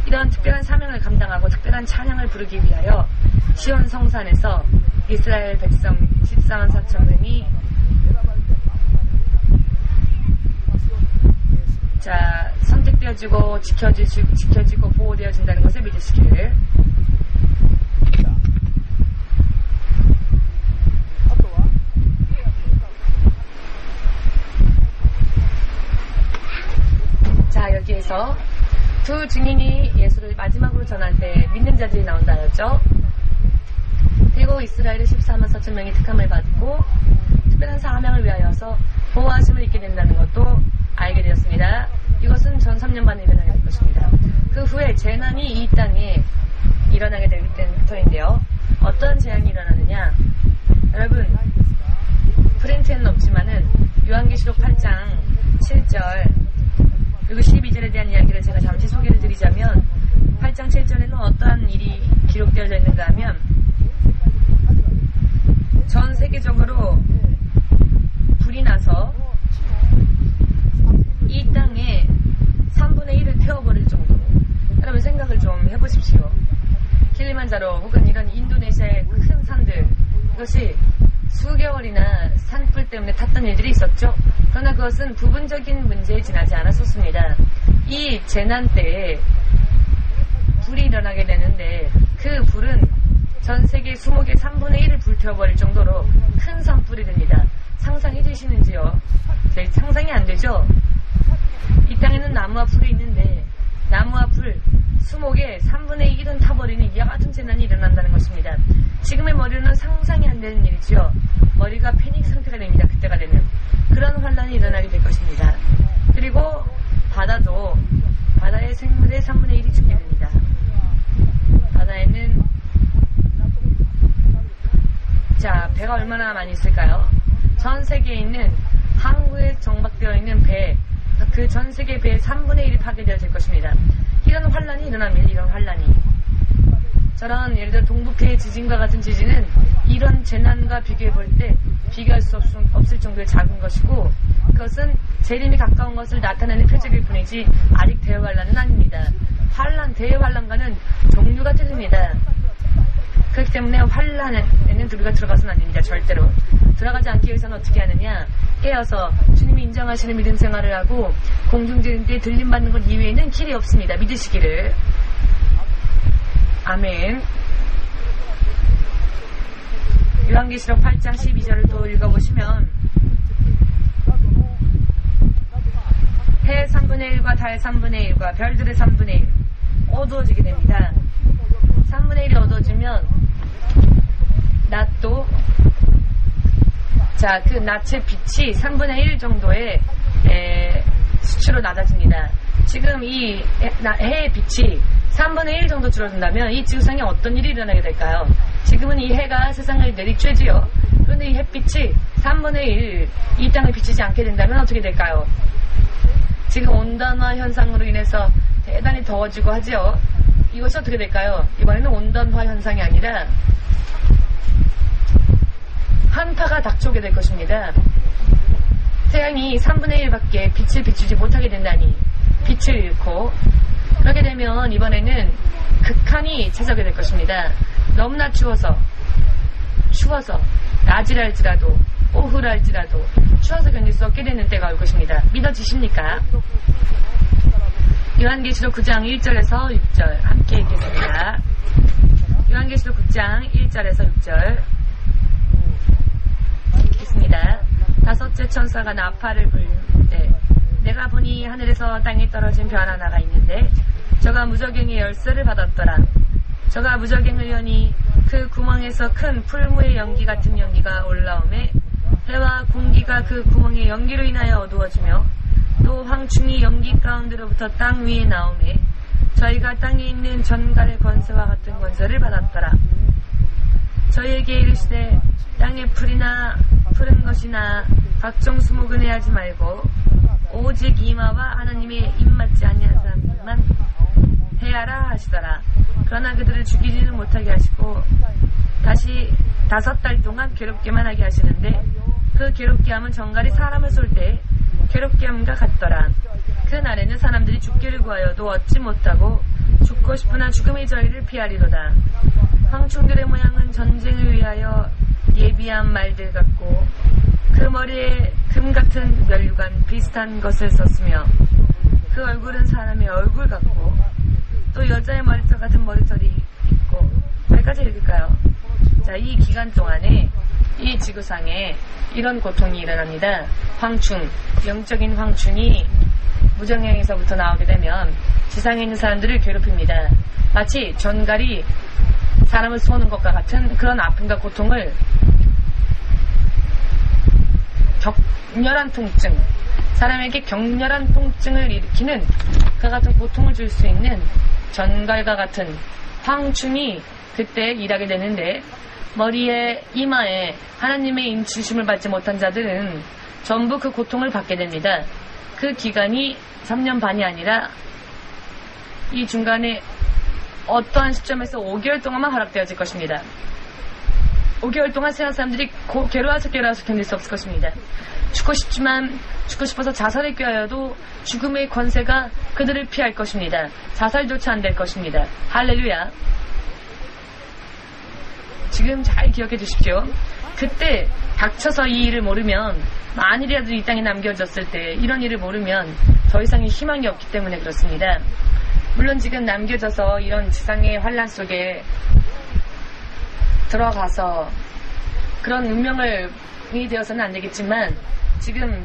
이런 특별한 사명을 감당하고 특별한 찬양을 부르기 위하여 시온 성산에서 이스라엘 백성 14만 4천 명이 선택되어지고 지켜지고 보호되어진다는 것을 믿으시기를. 자, 여기에서 두 증인이 예수를 마지막으로 전할 때 믿는 자들이 나온다 하였죠. 그리고 이스라엘의 14만 4천 명이 특함을 받고 특별한 사명을 위하여서 보호하심을 입게 된다는 것도 알게 되었습니다. 이것은 전 3년 만에 일어나게 될 것입니다. 그 후에 재난이 이 땅에 일어나게 될 때부터인데요. 어떤 재난이 일어나느냐, 여러분 프린트에는 없지만은 요한계시록 8장 7절 그리고 12절에 대한 이야기를 제가 잠시 소개를 드리자면 8장 7절에는 어떠한 일이 기록되어져 있는가 하면 전 세계적으로 불이 나서 이 땅에 3분의 1을 태워버릴 정도로, 여러분 생각을 좀 해보십시오. 킬리만자로 혹은 이런 인도네시아의 큰 산들, 이것이 수개월이나 산불 때문에 탔던 일들이 있었죠. 그러나 그것은 부분적인 문제에 지나지 않았었습니다. 이 재난 때에 불이 일어나게 되는데 그 불은 전 세계 수목의 3분의 1을 불태워버릴 정도로 큰 산불이 됩니다. 상상해 주시는지요? 상상이 안 되죠? 이 땅에는 나무와 풀이 있는데 나무와 풀, 수목의 3분의 1은 타버리는 이와 같은 재난이 일어난다는 것입니다. 지금의 머리로는 상상이 안 되는 일이지요. 머리가 패닉 상태가 됩니다. 그때가 되면. 그런 환란이 일어나게 될 것입니다. 그리고 바다도 바다의 생물의 3분의 1이 죽게 됩니다. 바다에는 배가 얼마나 많이 있을까요? 전 세계에 있는 항구에 정박되어 있는 배, 그 전 세계 배의 3분의 1이 파괴되어질 것입니다. 이런 환란이 일어납니다. 이런 환란이. 저런 예를 들어 동북해의 지진과 같은 지진은 이런 재난과 비교해 볼 때 비교할 수 없을 정도의 작은 것이고, 그것은 재림이 가까운 것을 나타내는 표적일 뿐이지 아직 대환란은 아닙니다. 대환란과는 종류가 틀립니다. 그렇기 때문에 환란에는 우리가 들어가서는 안 됩니다. 절대로. 들어가지 않기 위해서는 어떻게 하느냐? 깨어서 주님이 인정하시는 믿음 생활을 하고 공중재림 때 들림받는 것 이외에는 길이 없습니다. 믿으시기를. 아멘. 요한계시록 8장 12절을 또 읽어보시면 해의 3분의 1과 달의 3분의 1과 별들의 3분의 1 어두워지게 됩니다. 3분의 1이 어두워지면 낮도 그 낯의 빛이 3분의 1 정도의 수치로 낮아집니다. 지금 이 해의 빛이 3분의 1 정도 줄어든다면 이 지구상에 어떤 일이 일어나게 될까요? 지금은 이 해가 세상을 내리쬐지요. 그런데 이 햇빛이 3분의 1 이 땅을 비치지 않게 된다면 어떻게 될까요? 지금 온난화 현상으로 인해서 대단히 더워지고 하지요. 이것이 어떻게 될까요? 이번에는 온난화 현상이 아니라 한파가 닥쳐오게 될 것입니다. 태양이 3분의 1밖에 빛을 비추지 못하게 된다니 빛을 잃고, 그렇게 되면 이번에는 극한이 찾아오게 될 것입니다. 너무나 추워서 낮이랄지라도 오후랄지라도 추워서 견딜 수 없게 되는 때가 올 것입니다. 믿어지십니까? 요한계시록 9장 1절에서 6절 함께 읽겠습니다. 요한계시록 9장 1절에서 6절 읽겠습니다. 다섯째 천사가 나팔을 불때 내가 보니 하늘에서 땅에 떨어진 별 하나가 있는데 저가 무저갱의 열쇠를 받았더라. 저가 무저갱을 여니 그 구멍에서 큰 풀무의 연기 같은 연기가 올라오매 해와 공기가 그 구멍의 연기로 인하여 어두워지며 또 황충이 연기 가운데로부터 땅 위에 나오매 저희가 땅에 있는 전갈의 권세와 같은 권세를 받았더라. 저희에게 이르시되 땅의 풀이나 푸른 것이나 각종 수목은 해하지 말고 오직 이마와 하나님의 입맞지 아니한 사람들만 해하라 하시더라. 그러나 그들을 죽이지는 못하게 하시고 다시 5달 동안 괴롭게만 하게 하시는데 그 괴롭게 함은 정갈이 사람을 쏠 때 괴롭게 함과 같더라. 그 날에는 사람들이 죽기를 구하여도 얻지 못하고 죽고 싶으나 죽음의 저희를 피하리로다. 황충들의 모양은 전쟁을 위하여 예비한 말들 같고 그 머리에 금 같은 면류관 비슷한 것을 썼으며 그 얼굴은 사람의 얼굴 같고 또 여자의 머리털 같은 머리털이 있고. 여기까지 읽을까요? 이 기간 동안에 이 지구상에 이런 고통이 일어납니다. 황충, 영적인 황충이 무정행에서부터 나오게 되면 지상에 있는 사람들을 괴롭힙니다. 마치 전갈이 사람을 쏘는 것과 같은 그런 아픔과 고통을, 격렬한 통증, 사람에게 격렬한 통증을 일으키는 그 같은 고통을 줄 수 있는 전갈과 같은 황충이 그때 일하게 되는데, 머리에 이마에 하나님의 인치심을 받지 못한 자들은 전부 그 고통을 받게 됩니다. 그 기간이 3년 반이 아니라 이 중간에 어떠한 시점에서 5개월 동안만 허락되어질 것입니다. 5개월 동안 세상 사람들이 괴로워서 견딜 수 없을 것입니다. 죽고 싶어서 자살을 꾀하여도 죽음의 권세가 그들을 피할 것입니다. 자살조차 안 될 것입니다. 할렐루야. 지금 잘 기억해 주십시오. 그때 닥쳐서 이 일을 모르면, 만일이라도 이 땅에 남겨졌을 때 이런 일을 모르면 더 이상의 희망이 없기 때문에 그렇습니다. 물론 지금 남겨져서 이런 지상의 환란 속에 들어가서 그런 운명이 되어서는 안 되겠지만 지금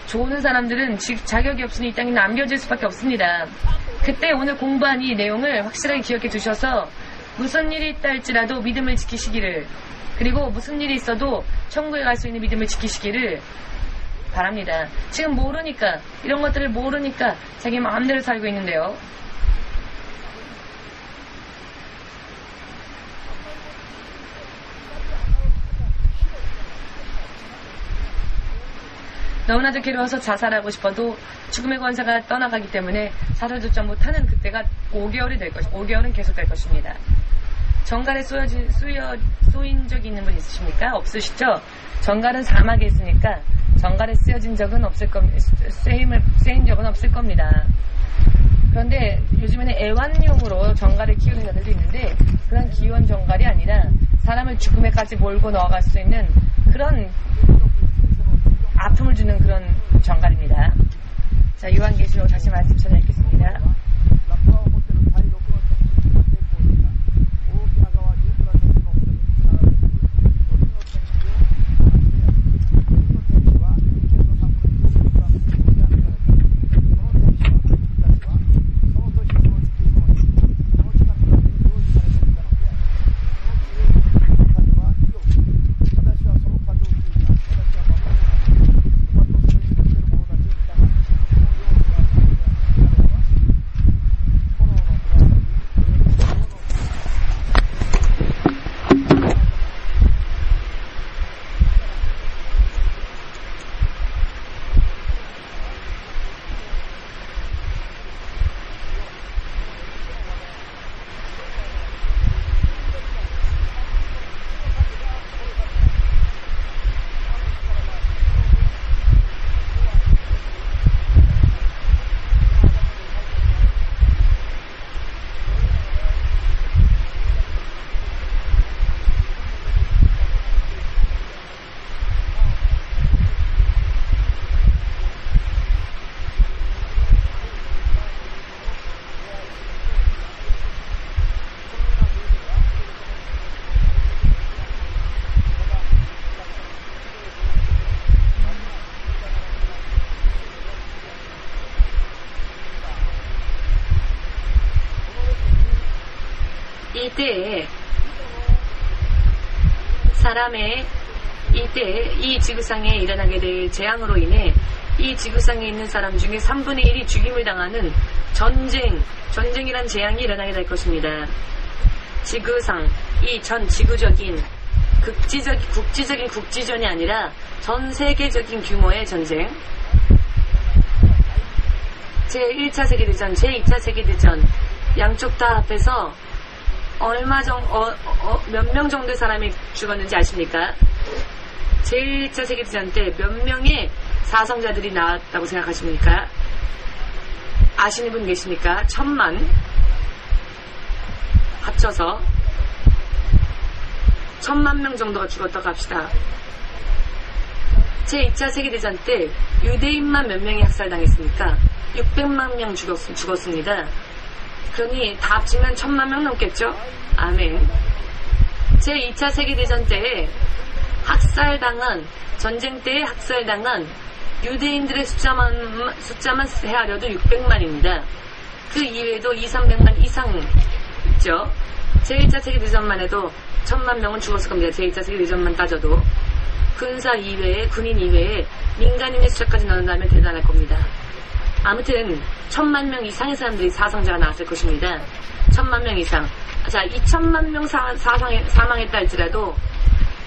좋은 사람들은 자격이 없으니 이 땅에 남겨질 수밖에 없습니다. 그때 오늘 공부한 이 내용을 확실하게 기억해 두셔서 무슨 일이 있다 할지라도 믿음을 지키시기를, 그리고 무슨 일이 있어도 천국에 갈 수 있는 믿음을 지키시기를 바랍니다. 지금 모르니까, 이런 것들을 모르니까 자기 마음대로 살고 있는데요. 너무나도 괴로워서 자살하고 싶어도 죽음의 권세가 떠나가기 때문에 자살조차 못하는 그때가 5개월이 될 것입니다. 5개월은 계속 될 것입니다. 정갈에 쏘인 적이 있는 분 있으십니까? 없으시죠? 정갈은 사막에 있으니까 정갈에 쓰여진 적은 없을 겁니다. 쓰인 적은 없을 겁니다. 그런데 요즘에는 애완용으로 정갈을 키우는 자들도 있는데 그런 귀여운 정갈이 아니라 사람을 죽음에까지 몰고 넣어갈 수 있는 그런 아픔을 주는 그런 정갈입니다. 자, 요한계시록 다시 말씀 전해드리겠습니다. 이때에 이때 이 지구상에 일어나게 될 재앙으로 인해 이 지구상에 있는 사람 중에 3분의 1이 죽임을 당하는 전쟁이란 재앙이 일어나게 될 것입니다. 지구상, 이 전 지구적인 국지적인 국지전이 아니라 전 세계적인 규모의 전쟁, 제1차 세계대전, 제2차 세계대전 양쪽 다 합해서 몇 명 정도의 사람이 죽었는지 아십니까? 제1차 세계대전 때 몇 명의 사성자들이 나왔다고 생각하십니까? 아시는 분 계십니까? 1000만 합쳐서 1000만 명 정도가 죽었다고 합시다. 제2차 세계대전 때 유대인만 몇 명이 학살당했습니까? 600만 명 죽었습니다. 그러니 다 합치면 1000만 명 넘겠죠? 아멘. 제2차 세계대전 때에 전쟁 때에 학살당한 유대인들의 숫자만 헤아려도 600만입니다. 그 이외에도 200~300만 이상 있죠. 제1차 세계대전만 해도 1000만 명은 죽었을 겁니다. 제2차 세계대전만 따져도. 군사 이외에, 군인 이외에 민간인의 숫자까지 넣는다면 대단할 겁니다. 아무튼 1000만 명 이상의 사람들이 사상자가 나왔을 것입니다. 1000만 명 이상. 자, 2000만 명 사망했다 할지라도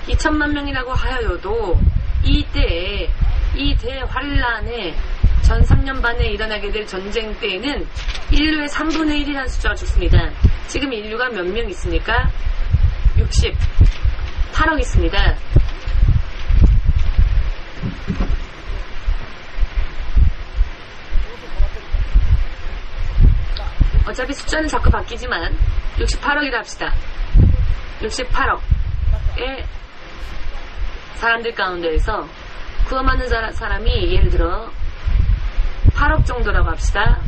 2000만 명이라고 하여도 이때에 이 대환란에 전 3년 반에 일어나게 될 전쟁 때에는 인류의 3분의 1이라는 숫자가 죽습니다. 지금 인류가 몇 명 있습니까? 68억 있습니다. 어차피 숫자는 자꾸 바뀌지만 68억이라 합시다. 68억의 사람들 가운데에서 구원받는 사람이 예를 들어 8억 정도라고 합시다.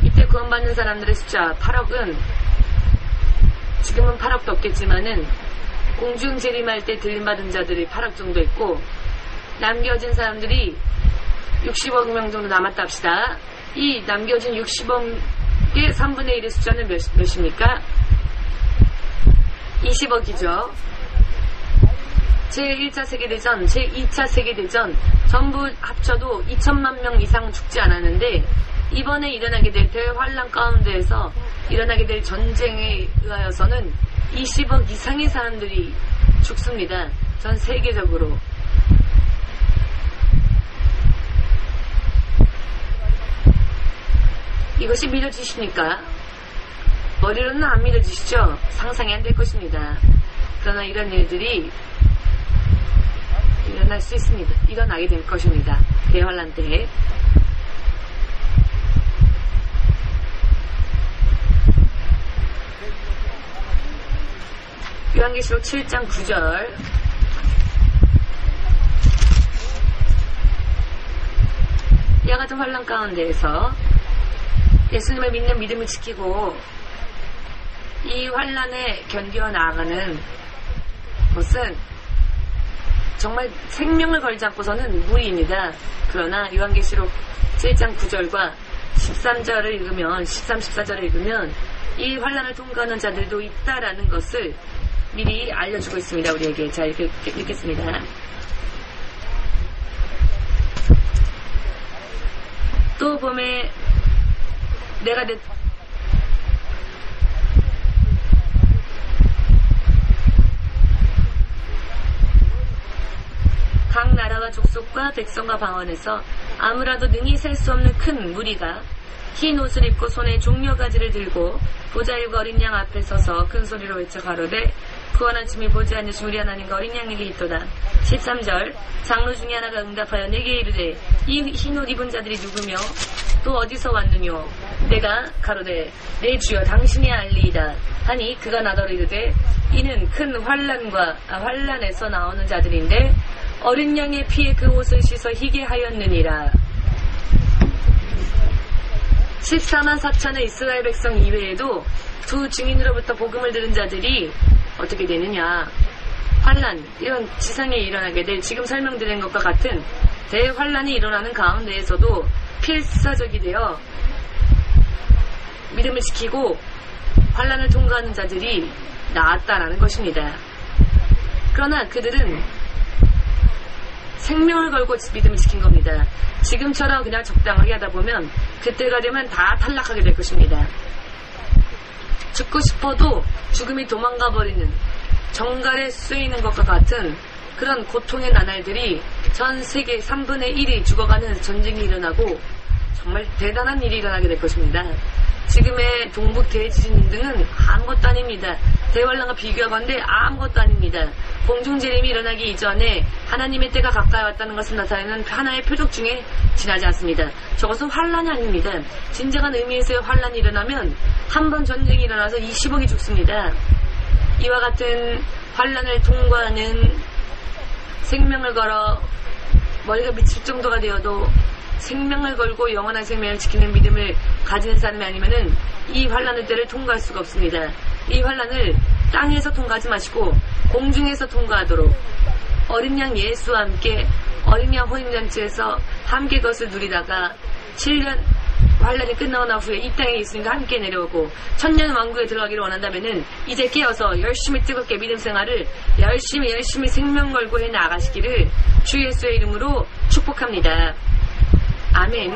이때 구원받는 사람들의 숫자 8억은 지금은 8억도 없겠지만은 공중 재림할 때 들림받은 자들이 8억 정도 있고 남겨진 사람들이 60억 명 정도 남았다 합시다. 이 남겨진 60억의 3분의 1의 숫자는 몇입니까? 20억이죠. 제1차 세계대전, 제2차 세계대전 전부 합쳐도 2천만 명 이상 죽지 않았는데 이번에 일어나게 될 대환란 가운데에서 일어나게 될 전쟁에 의하여서는 20억 이상의 사람들이 죽습니다. 전 세계적으로. 이것이 믿어지십니까? 머리로는 안 믿어지시죠? 상상이 안 될 것입니다. 그러나 이런 일들이 일어날 수 있습니다. 일어나게 될 것입니다. 대환란 때에. 요한계시록 7장 9절 이와 같은 환란 가운데에서 예수님을 믿는 믿음을 지키고 이 환란에 견디어 나아가는 것은 정말 생명을 걸지 않고서는 무리입니다. 그러나 요한계시록 7장 9절과 13절을 읽으면 13, 14절을 읽으면 이 환란을 통과하는 자들도 있다라는 것을 미리 알려주고 있습니다. 우리에게. 자, 이렇게 읽겠습니다. 또 봄에 내가 각 나라와 족속과 백성과 방언에서 아무라도 능히 셀 수 없는 큰 무리가 흰 옷을 입고 손에 종려가지를 들고 보좌일과 어린 양 앞에 서서 큰 소리로 외쳐 가로되 구원한 춤이 보지 않으신 우리 하나님과 어린 양에게 있도다. 13절 장로 중에 하나가 응답하여 내게 이르되 이 흰 옷 입은 자들이 누구며 또 어디서 왔느뇨? 내가 가로되 내 주여 당신이 알리이다 하니 그가 나더러 이르되 이는 큰 환란에서 나오는 자들인데 어린 양의 피에 그 옷을 씻어 희게 하였느니라. 14만 4천의 이스라엘 백성 이외에도 두 증인으로부터 복음을 들은 자들이 어떻게 되느냐. 환란, 이런 지상에 일어나게 될 지금 설명드린 것과 같은 대환란이 일어나는 가운데에서도 필사적이 되어 믿음을 지키고 환란을 통과하는 자들이 나았다라는 것입니다. 그러나 그들은 생명을 걸고 믿음을 지킨 겁니다. 지금처럼 그냥 적당하게 하다 보면 그때가 되면 다 탈락하게 될 것입니다. 죽고 싶어도 죽음이 도망가 버리는 정갈에 쓰이는 것과 같은 그런 고통의 나날들이 전 세계 3분의 1이 죽어가는 전쟁이 일어나고 정말 대단한 일이 일어나게 될 것입니다. 지금의 동북 대지진 등은 아무것도 아닙니다. 대환란과 비교하건대 아무것도 아닙니다. 공중재림이 일어나기 이전에 하나님의 때가 가까이 왔다는 것을 나타내는 하나의 표적 중에 지나지 않습니다. 저것은 환란이 아닙니다. 진정한 의미에서의 환란이 일어나면 한 번 전쟁이 일어나서 20억이 죽습니다. 이와 같은 환란을 통과하는 생명을 걸어 머리가 미칠 정도가 되어도 생명을 걸고 영원한 생명을 지키는 믿음을 가진 사람이 아니면은 이 환란의 때를 통과할 수가 없습니다. 이 환란을 땅에서 통과하지 마시고 공중에서 통과하도록 어린 양 예수와 함께 어린 양 혼인잔치에서 함께 그것을 누리다가 7년 환란이 끝나고 난 후에 이 땅에 예수님과 함께 내려오고 천년 왕국에 들어가기를 원한다면은 이제 깨어서 열심히 뜨겁게 믿음 생활을 열심히 생명 걸고 해 나가시기를 주 예수의 이름으로 축복합니다. 아멘.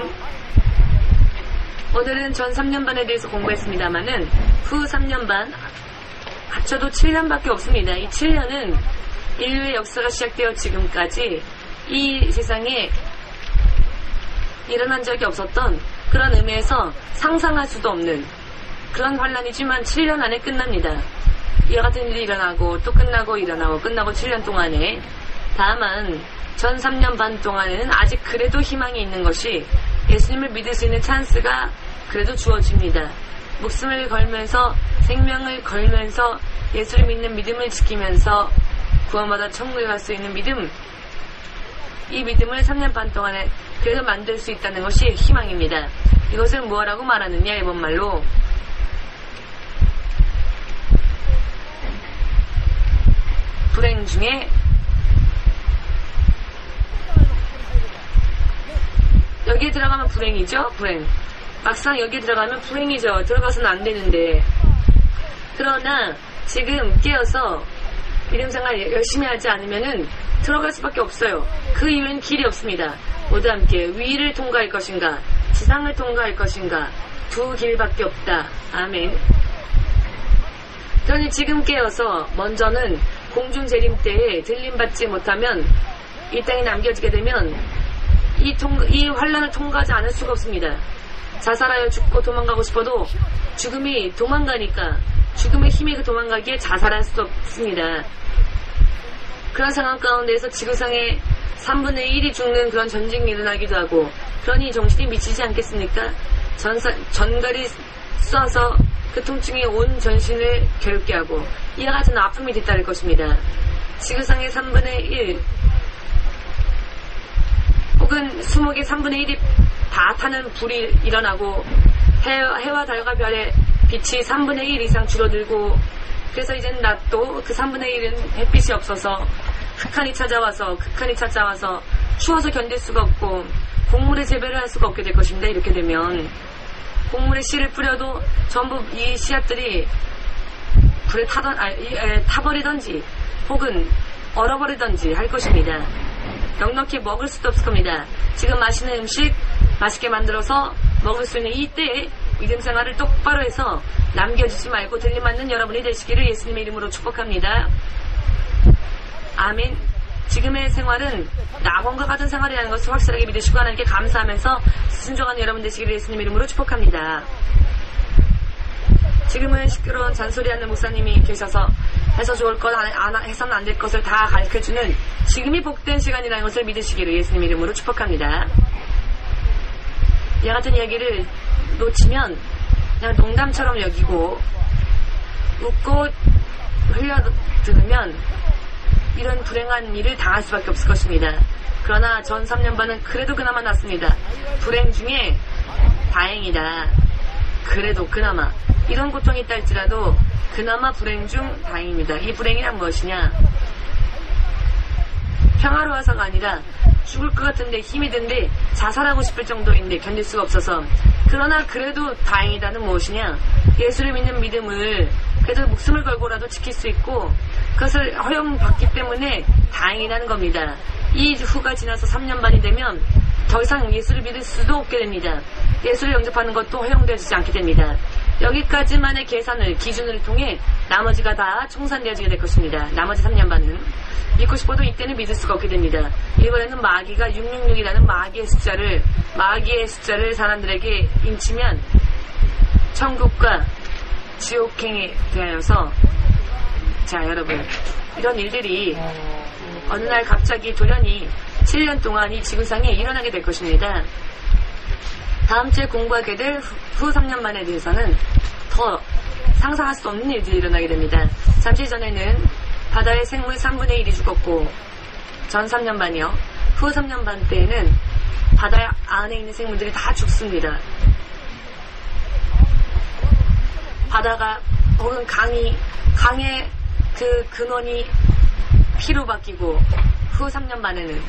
오늘은 전 3년반에 대해서 공부했습니다만은 후 3년반 합쳐도 7년밖에 없습니다. 이 7년은 인류의 역사가 시작되어 지금까지 이 세상에 일어난 적이 없었던 그런 의미에서 상상할 수도 없는 그런 환란이지만 7년 안에 끝납니다. 이와 같은 일이 일어나고 또 끝나고 일어나고 끝나고 7년 동안에 다만 전 3년 반 동안에는 아직 그래도 희망이 있는 것이 예수님을 믿을 수 있는 찬스가 그래도 주어집니다. 목숨을 걸면서 생명을 걸면서 예수를 믿는 믿음을 지키면서 구원받아 천국에 갈 수 있는 믿음, 이 믿음을 3년 반 동안에 그래도 만들 수 있다는 것이 희망입니다. 이것을 뭐라고 말하느냐? 일본말로 불행 중에 여기에 들어가면 불행이죠? 불행. 막상 여기에 들어가면 불행이죠. 들어가서는 안 되는데. 그러나 지금 깨어서 믿음생활 열심히 하지 않으면은 들어갈 수밖에 없어요. 그 이유는 길이 없습니다. 모두 함께 위를 통과할 것인가 지상을 통과할 것인가 두 길밖에 없다. 아멘. 그러니 지금 깨어서 먼저는 공중 재림 때에 들림받지 못하면 이 땅에 남겨지게 되면 이 환란을 통과하지 않을 수가 없습니다. 자살하여 죽고 도망가고 싶어도 죽음이 도망가니까 죽음의 힘이 그 도망가기에 자살할 수 없습니다. 그런 상황 가운데에서 지구상에 3분의 1이 죽는 그런 전쟁이 일어나기도 하고 그러니 정신이 미치지 않겠습니까? 전갈이 쏴서 그 통증이 온 전신을 괴롭게 하고 이와 같은 아픔이 뒤따를 것입니다. 지구상의 3분의 1 혹은 수목의 3분의 1이 다 타는 불이 일어나고 해와 달과 별의 빛이 3분의 1 이상 줄어들고 그래서 이제는 낮도 그 3분의 1은 햇빛이 없어서 극한이 찾아와서 추워서 견딜 수가 없고 곡물의 재배를 할 수가 없게 될 것입니다. 이렇게 되면 곡물에 씨를 뿌려도 전부 이 씨앗들이 불에 타버리던지 혹은 얼어버리던지 할 것입니다. 넉넉히 먹을 수도 없을 겁니다. 지금 맛있는 음식 맛있게 만들어서 먹을 수 있는 이때에 믿음 생활을 똑바로 해서 남겨주지 말고 들림맞는 여러분이 되시기를 예수님의 이름으로 축복합니다. 아멘. 지금의 생활은 낙원과 같은 생활이라는 것을 확실하게 믿으시고 하나님께 감사하면서 순종하는 여러분 되시기를 예수님의 이름으로 축복합니다. 지금은 시끄러운 잔소리하는 목사님이 계셔서 해서 좋을 것, 해서는 안 될 것을 다 가르쳐주는 지금이 복된 시간이라는 것을 믿으시기를 예수님 이름으로 축복합니다. 이와 같은 이야기를 놓치면 그냥 농담처럼 여기고 웃고 흘려들으면 이런 불행한 일을 당할 수밖에 없을 것입니다. 그러나 전 3년반은 그래도 그나마 낫습니다. 불행 중에 다행이다. 그래도 그나마 이런 고통이 있다 할지라도 그나마 불행 중 다행입니다. 이 불행이란 무엇이냐? 평화로워서가 아니라 죽을 것 같은데 힘이 든데 자살하고 싶을 정도인데 견딜 수가 없어서 그러나 그래도 다행이다는 무엇이냐? 예수를 믿는 믿음을 그래도 목숨을 걸고라도 지킬 수 있고 그것을 허용받기 때문에 다행이라는 겁니다. 이 후가 지나서 3년 반이 되면 더 이상 예수를 믿을 수도 없게 됩니다. 예수를 영접하는 것도 허용되어지지 않게 됩니다. 여기까지만의 계산을 기준을 통해 나머지가 다 청산되어지게 될 것입니다. 나머지 3년 반은 믿고 싶어도 이때는 믿을 수가 없게 됩니다. 일본에는 마귀가 666이라는 마귀의 숫자를 사람들에게 인치면 천국과 지옥행에 대하여서 자 여러분 이런 일들이 어느 날 갑자기 돌연히 7년 동안 이 지구상에 일어나게 될 것입니다. 다음 주에 공부하게 될 후 3년 만에 대해서는 더 상상할 수 없는 일들이 일어나게 됩니다. 잠시 전에는 바다의 생물 3분의 1이 죽었고 전 3년 반이요. 후 3년 반 때에는 바다 안에 있는 생물들이 다 죽습니다. 바다가 혹은 강의 그 근원이 피로 바뀌고 후 3년 반에는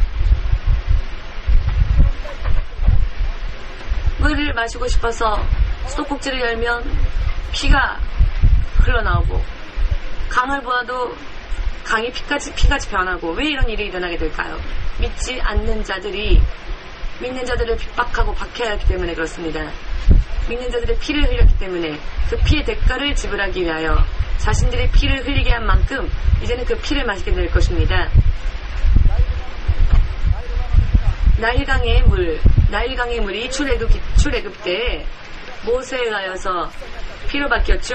물을 마시고 싶어서 수도꼭지를 열면 피가 흘러나오고 강을 보아도 강이 피같이 변하고 왜 이런 일이 일어나게 될까요? 믿지 않는 자들이 믿는 자들을 핍박하고 박해하기 때문에 그렇습니다. 믿는 자들의 피를 흘렸기 때문에 그 피의 대가를 지불하기 위하여 자신들의 피를 흘리게 한 만큼 이제는 그 피를 마시게 될 것입니다. 나일강의 물이 출애굽 때 모세에 의하여서 피로 바뀌었죠.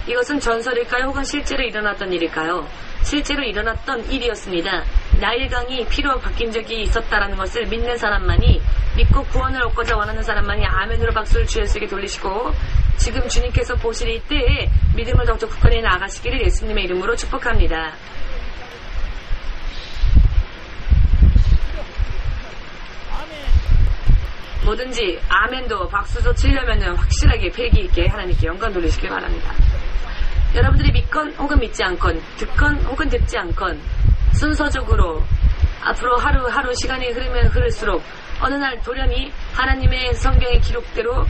이것은 전설일까요? 혹은 실제로 일어났던 일일까요? 실제로 일어났던 일이었습니다. 나일강이 피로 바뀐 적이 있었다라는 것을 믿는 사람만이 믿고 구원을 얻고자 원하는 사람만이 아멘으로 박수를 주 예수에게 돌리시고 지금 주님께서 보실 이때에 믿음을 더욱더 굳건히 나아가시기를 예수님의 이름으로 축복합니다. 뭐든지 아멘도 박수도 치려면 확실하게 패기 있게 하나님께 영광 돌리시길 바랍니다. 여러분들이 믿건 혹은 믿지 않건, 듣건 혹은 듣지 않건 순서적으로 앞으로 하루하루 시간이 흐르면 흐를수록 어느 날 돌연히 하나님의 성경의 기록대로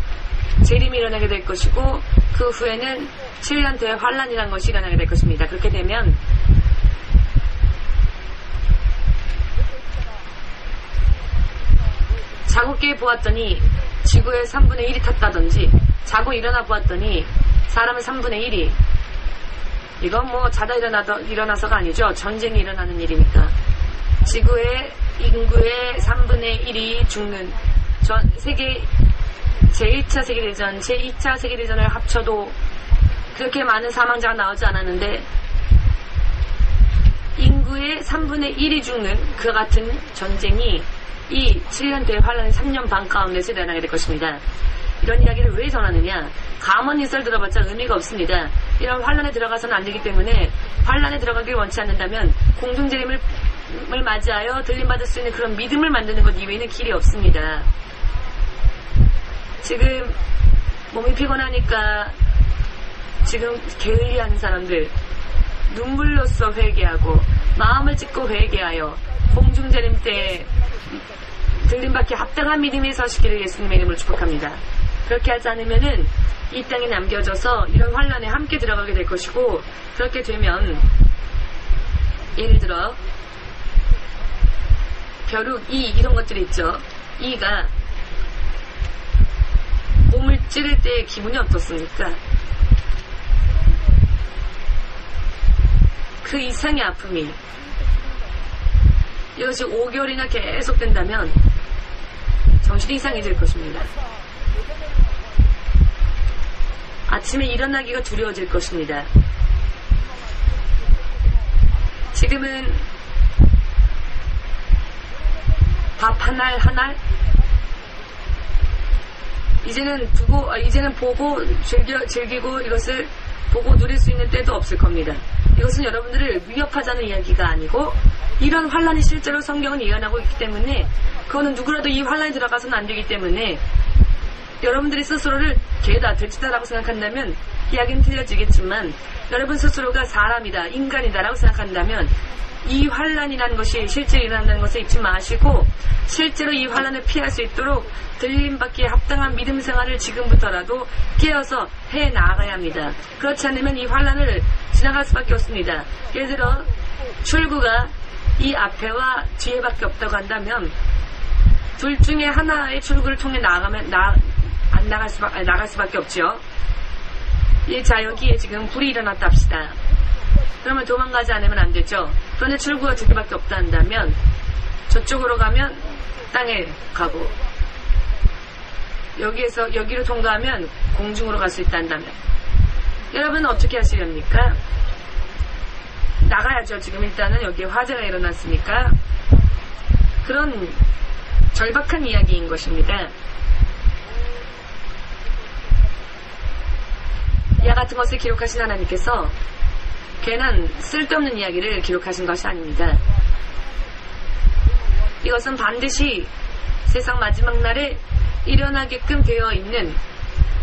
재림이 일어나게 될 것이고, 그 후에는 7년 대환란이라는 것이 일어나게 될 것입니다. 그렇게 되면 자고 깨 보았더니 지구의 3분의 1이 탔다든지, 자고 일어나 보았더니 사람의 3분의 1이, 이건 뭐 자다 일어나서가 아니죠. 전쟁이 일어나는 일이니까 지구의 인구의 3분의 1이 죽는, 세계 제1차 세계대전, 제2차 세계대전을 합쳐도 그렇게 많은 사망자가 나오지 않았는데 인구의 3분의 1이 죽는 그 같은 전쟁이 이 7년 대환란의 3년 반 가운데서 일어나게 될 것입니다. 이런 이야기를 왜 전하느냐? 가만히 있어 들어봤자 의미가 없습니다. 이런 환란에 들어가서는 안 되기 때문에, 환란에 들어가길 원치 않는다면 공중재림을 맞이하여 들림받을 수 있는 그런 믿음을 만드는 것 이외에는 길이 없습니다. 지금 몸이 피곤하니까 지금 게을리하는 사람들, 눈물로써 회개하고 마음을 찢고 회개하여 공중재림 때 들림받기 합당한 믿음이 서시기를 예수님의 이름으로 축복합니다. 그렇게 하지 않으면은 이 땅에 남겨져서 이런 환란에 함께 들어가게 될 것이고, 그렇게 되면 예를 들어 벼룩, 이런 것들이 있죠. 이가 몸을 찌를 때 기분이 어떻습니까? 그 이상의 아픔이, 이것이 5개월이나 계속 된다면 정신이 이상해질 것입니다. 아침에 일어나기가 두려워질 것입니다. 지금은 밥 한 알 이제는 보고 즐기고 이것을 보고 누릴 수 있는 때도 없을 겁니다. 이것은 여러분들을 위협하자는 이야기가 아니고, 이런 환란이 실제로 성경은 예언하고 있기 때문에, 그거는 누구라도 이 환란에 들어가서는 안 되기 때문에, 여러분들이 스스로를 개다, 돼지다라고 생각한다면 이야기는 틀려지겠지만, 여러분 스스로가 사람이다, 인간이다라고 생각한다면 이 환란이라는 것이 실제로 일어난다는 것을 잊지 마시고, 실제로 이 환란을 피할 수 있도록 들림받기에 합당한 믿음 생활을 지금부터라도 깨어서 해 나가야 합니다. 그렇지 않으면 이 환란을 지나갈 수밖에 없습니다. 예를 들어 출구가 이 앞에와 뒤에밖에 없다고 한다면, 둘 중에 하나의 출구를 통해 나갈 수밖에 없죠. 자, 여기에 지금 불이 일어났다 합시다. 그러면 도망가지 않으면 안 되죠. 그런데 출구가 두 개밖에 없다 한다면, 저쪽으로 가면 땅에 가고, 여기로 통과하면 공중으로 갈 수 있다 한다면, 여러분은 어떻게 하시렵니까? 나가야죠. 지금 일단은 여기에 화재가 일어났으니까. 그런 절박한 이야기인 것입니다. 이와 같은 것을 기록하신 하나님께서 괜한 쓸데없는 이야기를 기록하신 것이 아닙니다. 이것은 반드시 세상 마지막 날에 일어나게끔 되어 있는,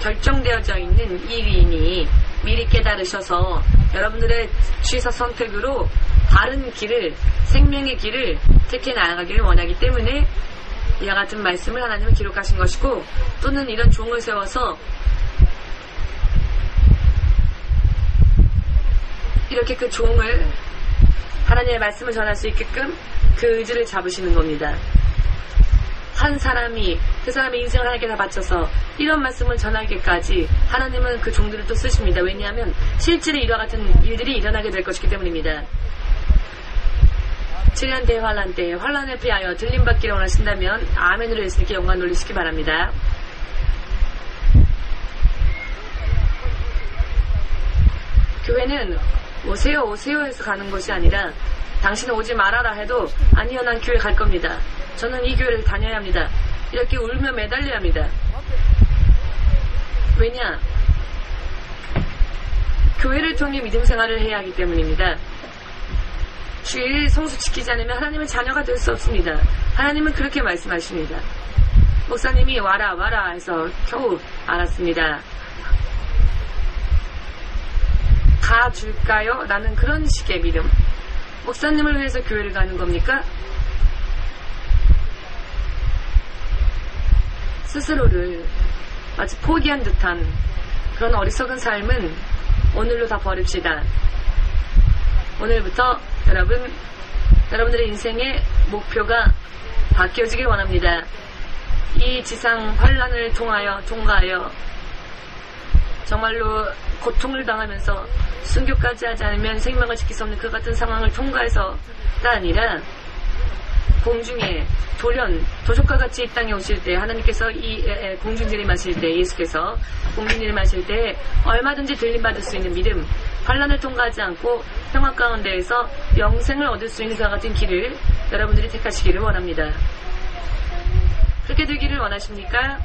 결정되어져 있는 일이니 미리 깨달으셔서 여러분들의 취사 선택으로 다른 길을, 생명의 길을 택해 나아가기를 원하기 때문에 이와 같은 말씀을 하나님은 기록하신 것이고, 또는 이런 종을 세워서 이렇게 그 종을, 하나님의 말씀을 전할 수 있게끔 그 의지를 잡으시는 겁니다. 한 사람이 그 사람의 인생을 하나님께 다 바쳐서 이런 말씀을 전하기까지 하나님은 그 종들을 또 쓰십니다. 왜냐하면 실제로 이와 같은 일들이 일어나게 될 것이기 때문입니다. 7년 대환란 때 환란을 피하여 들림받기를 원하신다면 아멘으로 예수님께 영광 돌리시기 바랍니다. 교회는 오세요 오세요 해서 가는 것이 아니라, 당신은 오지 말아라 해도 아니요 난 교회 갈 겁니다, 저는 이 교회를 다녀야 합니다, 이렇게 울며 매달려야 합니다. 왜냐? 교회를 통해 믿음 생활을 해야 하기 때문입니다. 주일 성수 지키지 않으면 하나님은 자녀가 될 수 없습니다. 하나님은 그렇게 말씀하십니다. 목사님이 와라 해서 겨우 알았습니다. 다 줄까요? 라는 그런 식의 믿음. 목사님을 위해서 교회를 가는 겁니까? 스스로를 마치 포기한 듯한 그런 어리석은 삶은 오늘로 다 버립시다. 오늘부터 여러분들의 인생의 목표가 바뀌어지길 원합니다. 이 지상 환란을 통과하여 정말로 고통을 당하면서 순교까지 하지 않으면 생명을 지킬 수 없는 그 같은 상황을 통과해서가 아니라 공중에 도적과 같이 이 땅에 오실 때 하나님께서 이 공중재림하실 때 예수께서 공중재림하실 때 얼마든지 들림받을 수 있는 믿음, 환란을 통과하지 않고 평화 가운데에서 영생을 얻을 수 있는 그와 같은 길을 여러분들이 택하시기를 원합니다. 그렇게 되기를 원하십니까?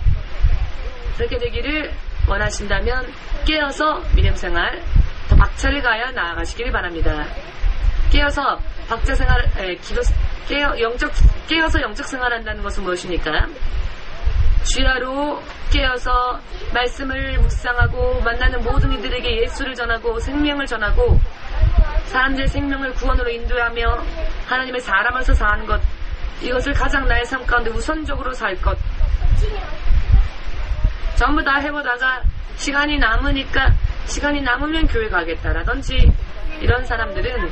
그렇게 되기를 원하신다면 깨어서 믿음생활 더 박차를 가야 나아가시기를 바랍니다. 깨어서 깨어서 영적 생활한다는 것은 무엇입니까? 주야로 깨어서 말씀을 묵상하고 만나는 모든 이들에게 예수를 전하고 생명을 전하고 사람들의 생명을 구원으로 인도하며 하나님의 사람으로서 사는 것, 이것을 가장 나의 삶 가운데 우선적으로 살 것. 전부 다 해보다가 시간이 남으면 교회 가겠다라든지 이런 사람들은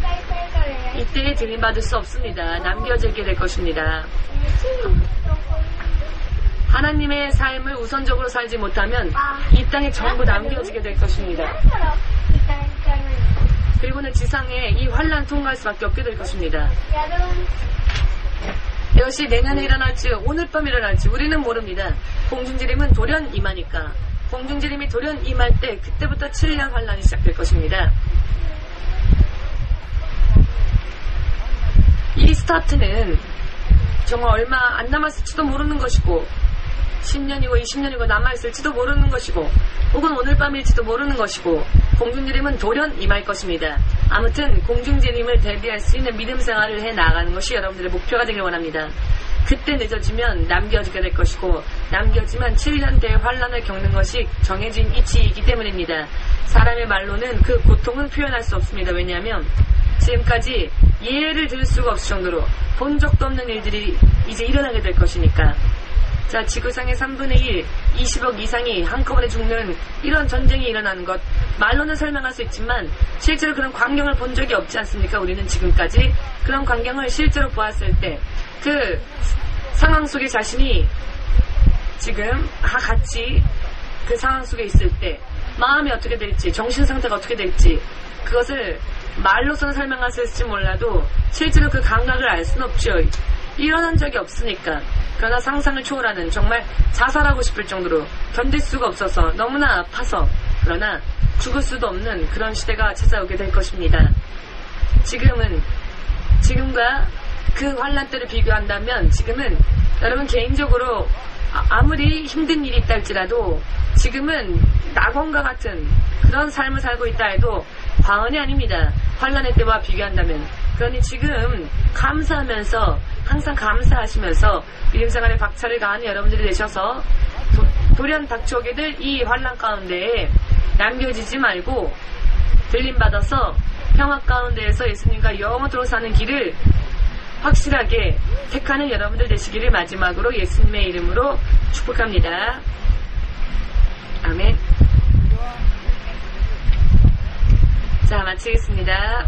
이때에 들림받을 수 없습니다. 남겨지게 될 것입니다. 하나님의 삶을 우선적으로 살지 못하면 이 땅에 전부 남겨지게 될 것입니다. 그리고는 지상에 이 환란 통과할 수밖에 없게 될 것입니다. 이것이 내년에 일어날지 오늘 밤 일어날지 우리는 모릅니다. 공중지림은 돌연 임하니까 공중지림이 돌연 임할 때 그때부터 7년 환란이 시작될 것입니다. 이 스타트는 정말 얼마 안 남았을지도 모르는 것이고 10년이고 20년이고 남아있을지도 모르는 것이고 혹은 오늘 밤일지도 모르는 것이고 공중재림은 돌연 임할 것입니다. 아무튼 공중재림을 대비할 수 있는 믿음 생활을 해 나가는 것이 여러분들의 목표가 되길 원합니다. 그때 늦어지면 남겨지게 될 것이고 남겨지면 7년 대환란을 겪는 것이 정해진 이치이기 때문입니다. 사람의 말로는 그 고통은 표현할 수 없습니다. 왜냐하면 지금까지 예를 들 수가 없을 정도로 본 적도 없는 일들이 이제 일어나게 될 것이니까. 자, 지구상의 3분의 1, 20억 이상이 한꺼번에 죽는 이런 전쟁이 일어나는 것, 말로는 설명할 수 있지만 실제로 그런 광경을 본 적이 없지 않습니까? 우리는 지금까지 그런 광경을 실제로 보았을 때 그 상황 속에 자신이 지금 같이 그 상황 속에 있을 때 마음이 어떻게 될지, 정신 상태가 어떻게 될지 그것을 말로서는 설명할 수 있을지 몰라도 실제로 그 감각을 알 수는 없죠. 일어난 적이 없으니까. 그러나 상상을 초월하는, 정말 자살하고 싶을 정도로 견딜 수가 없어서 너무나 아파서, 그러나 죽을 수도 없는 그런 시대가 찾아오게 될 것입니다. 지금과 그 환란 때를 비교한다면 지금은 여러분 개인적으로 아무리 힘든 일이 있다 할지라도 지금은 낙원과 같은 그런 삶을 살고 있다 해도 과언이 아닙니다. 환란의 때와 비교한다면. 그러니 지금 감사하면서, 항상 감사하시면서 믿음생활에 박차를 가하는 여러분들이 되셔서 돌연 닥쳐오게 될 이 환란 가운데에 남겨지지 말고 들림받아서 평화 가운데에서 예수님과 영원토록 사는 길을 확실하게 택하는 여러분들 되시기를 마지막으로 예수님의 이름으로 축복합니다. 아멘. 자, 마치겠습니다.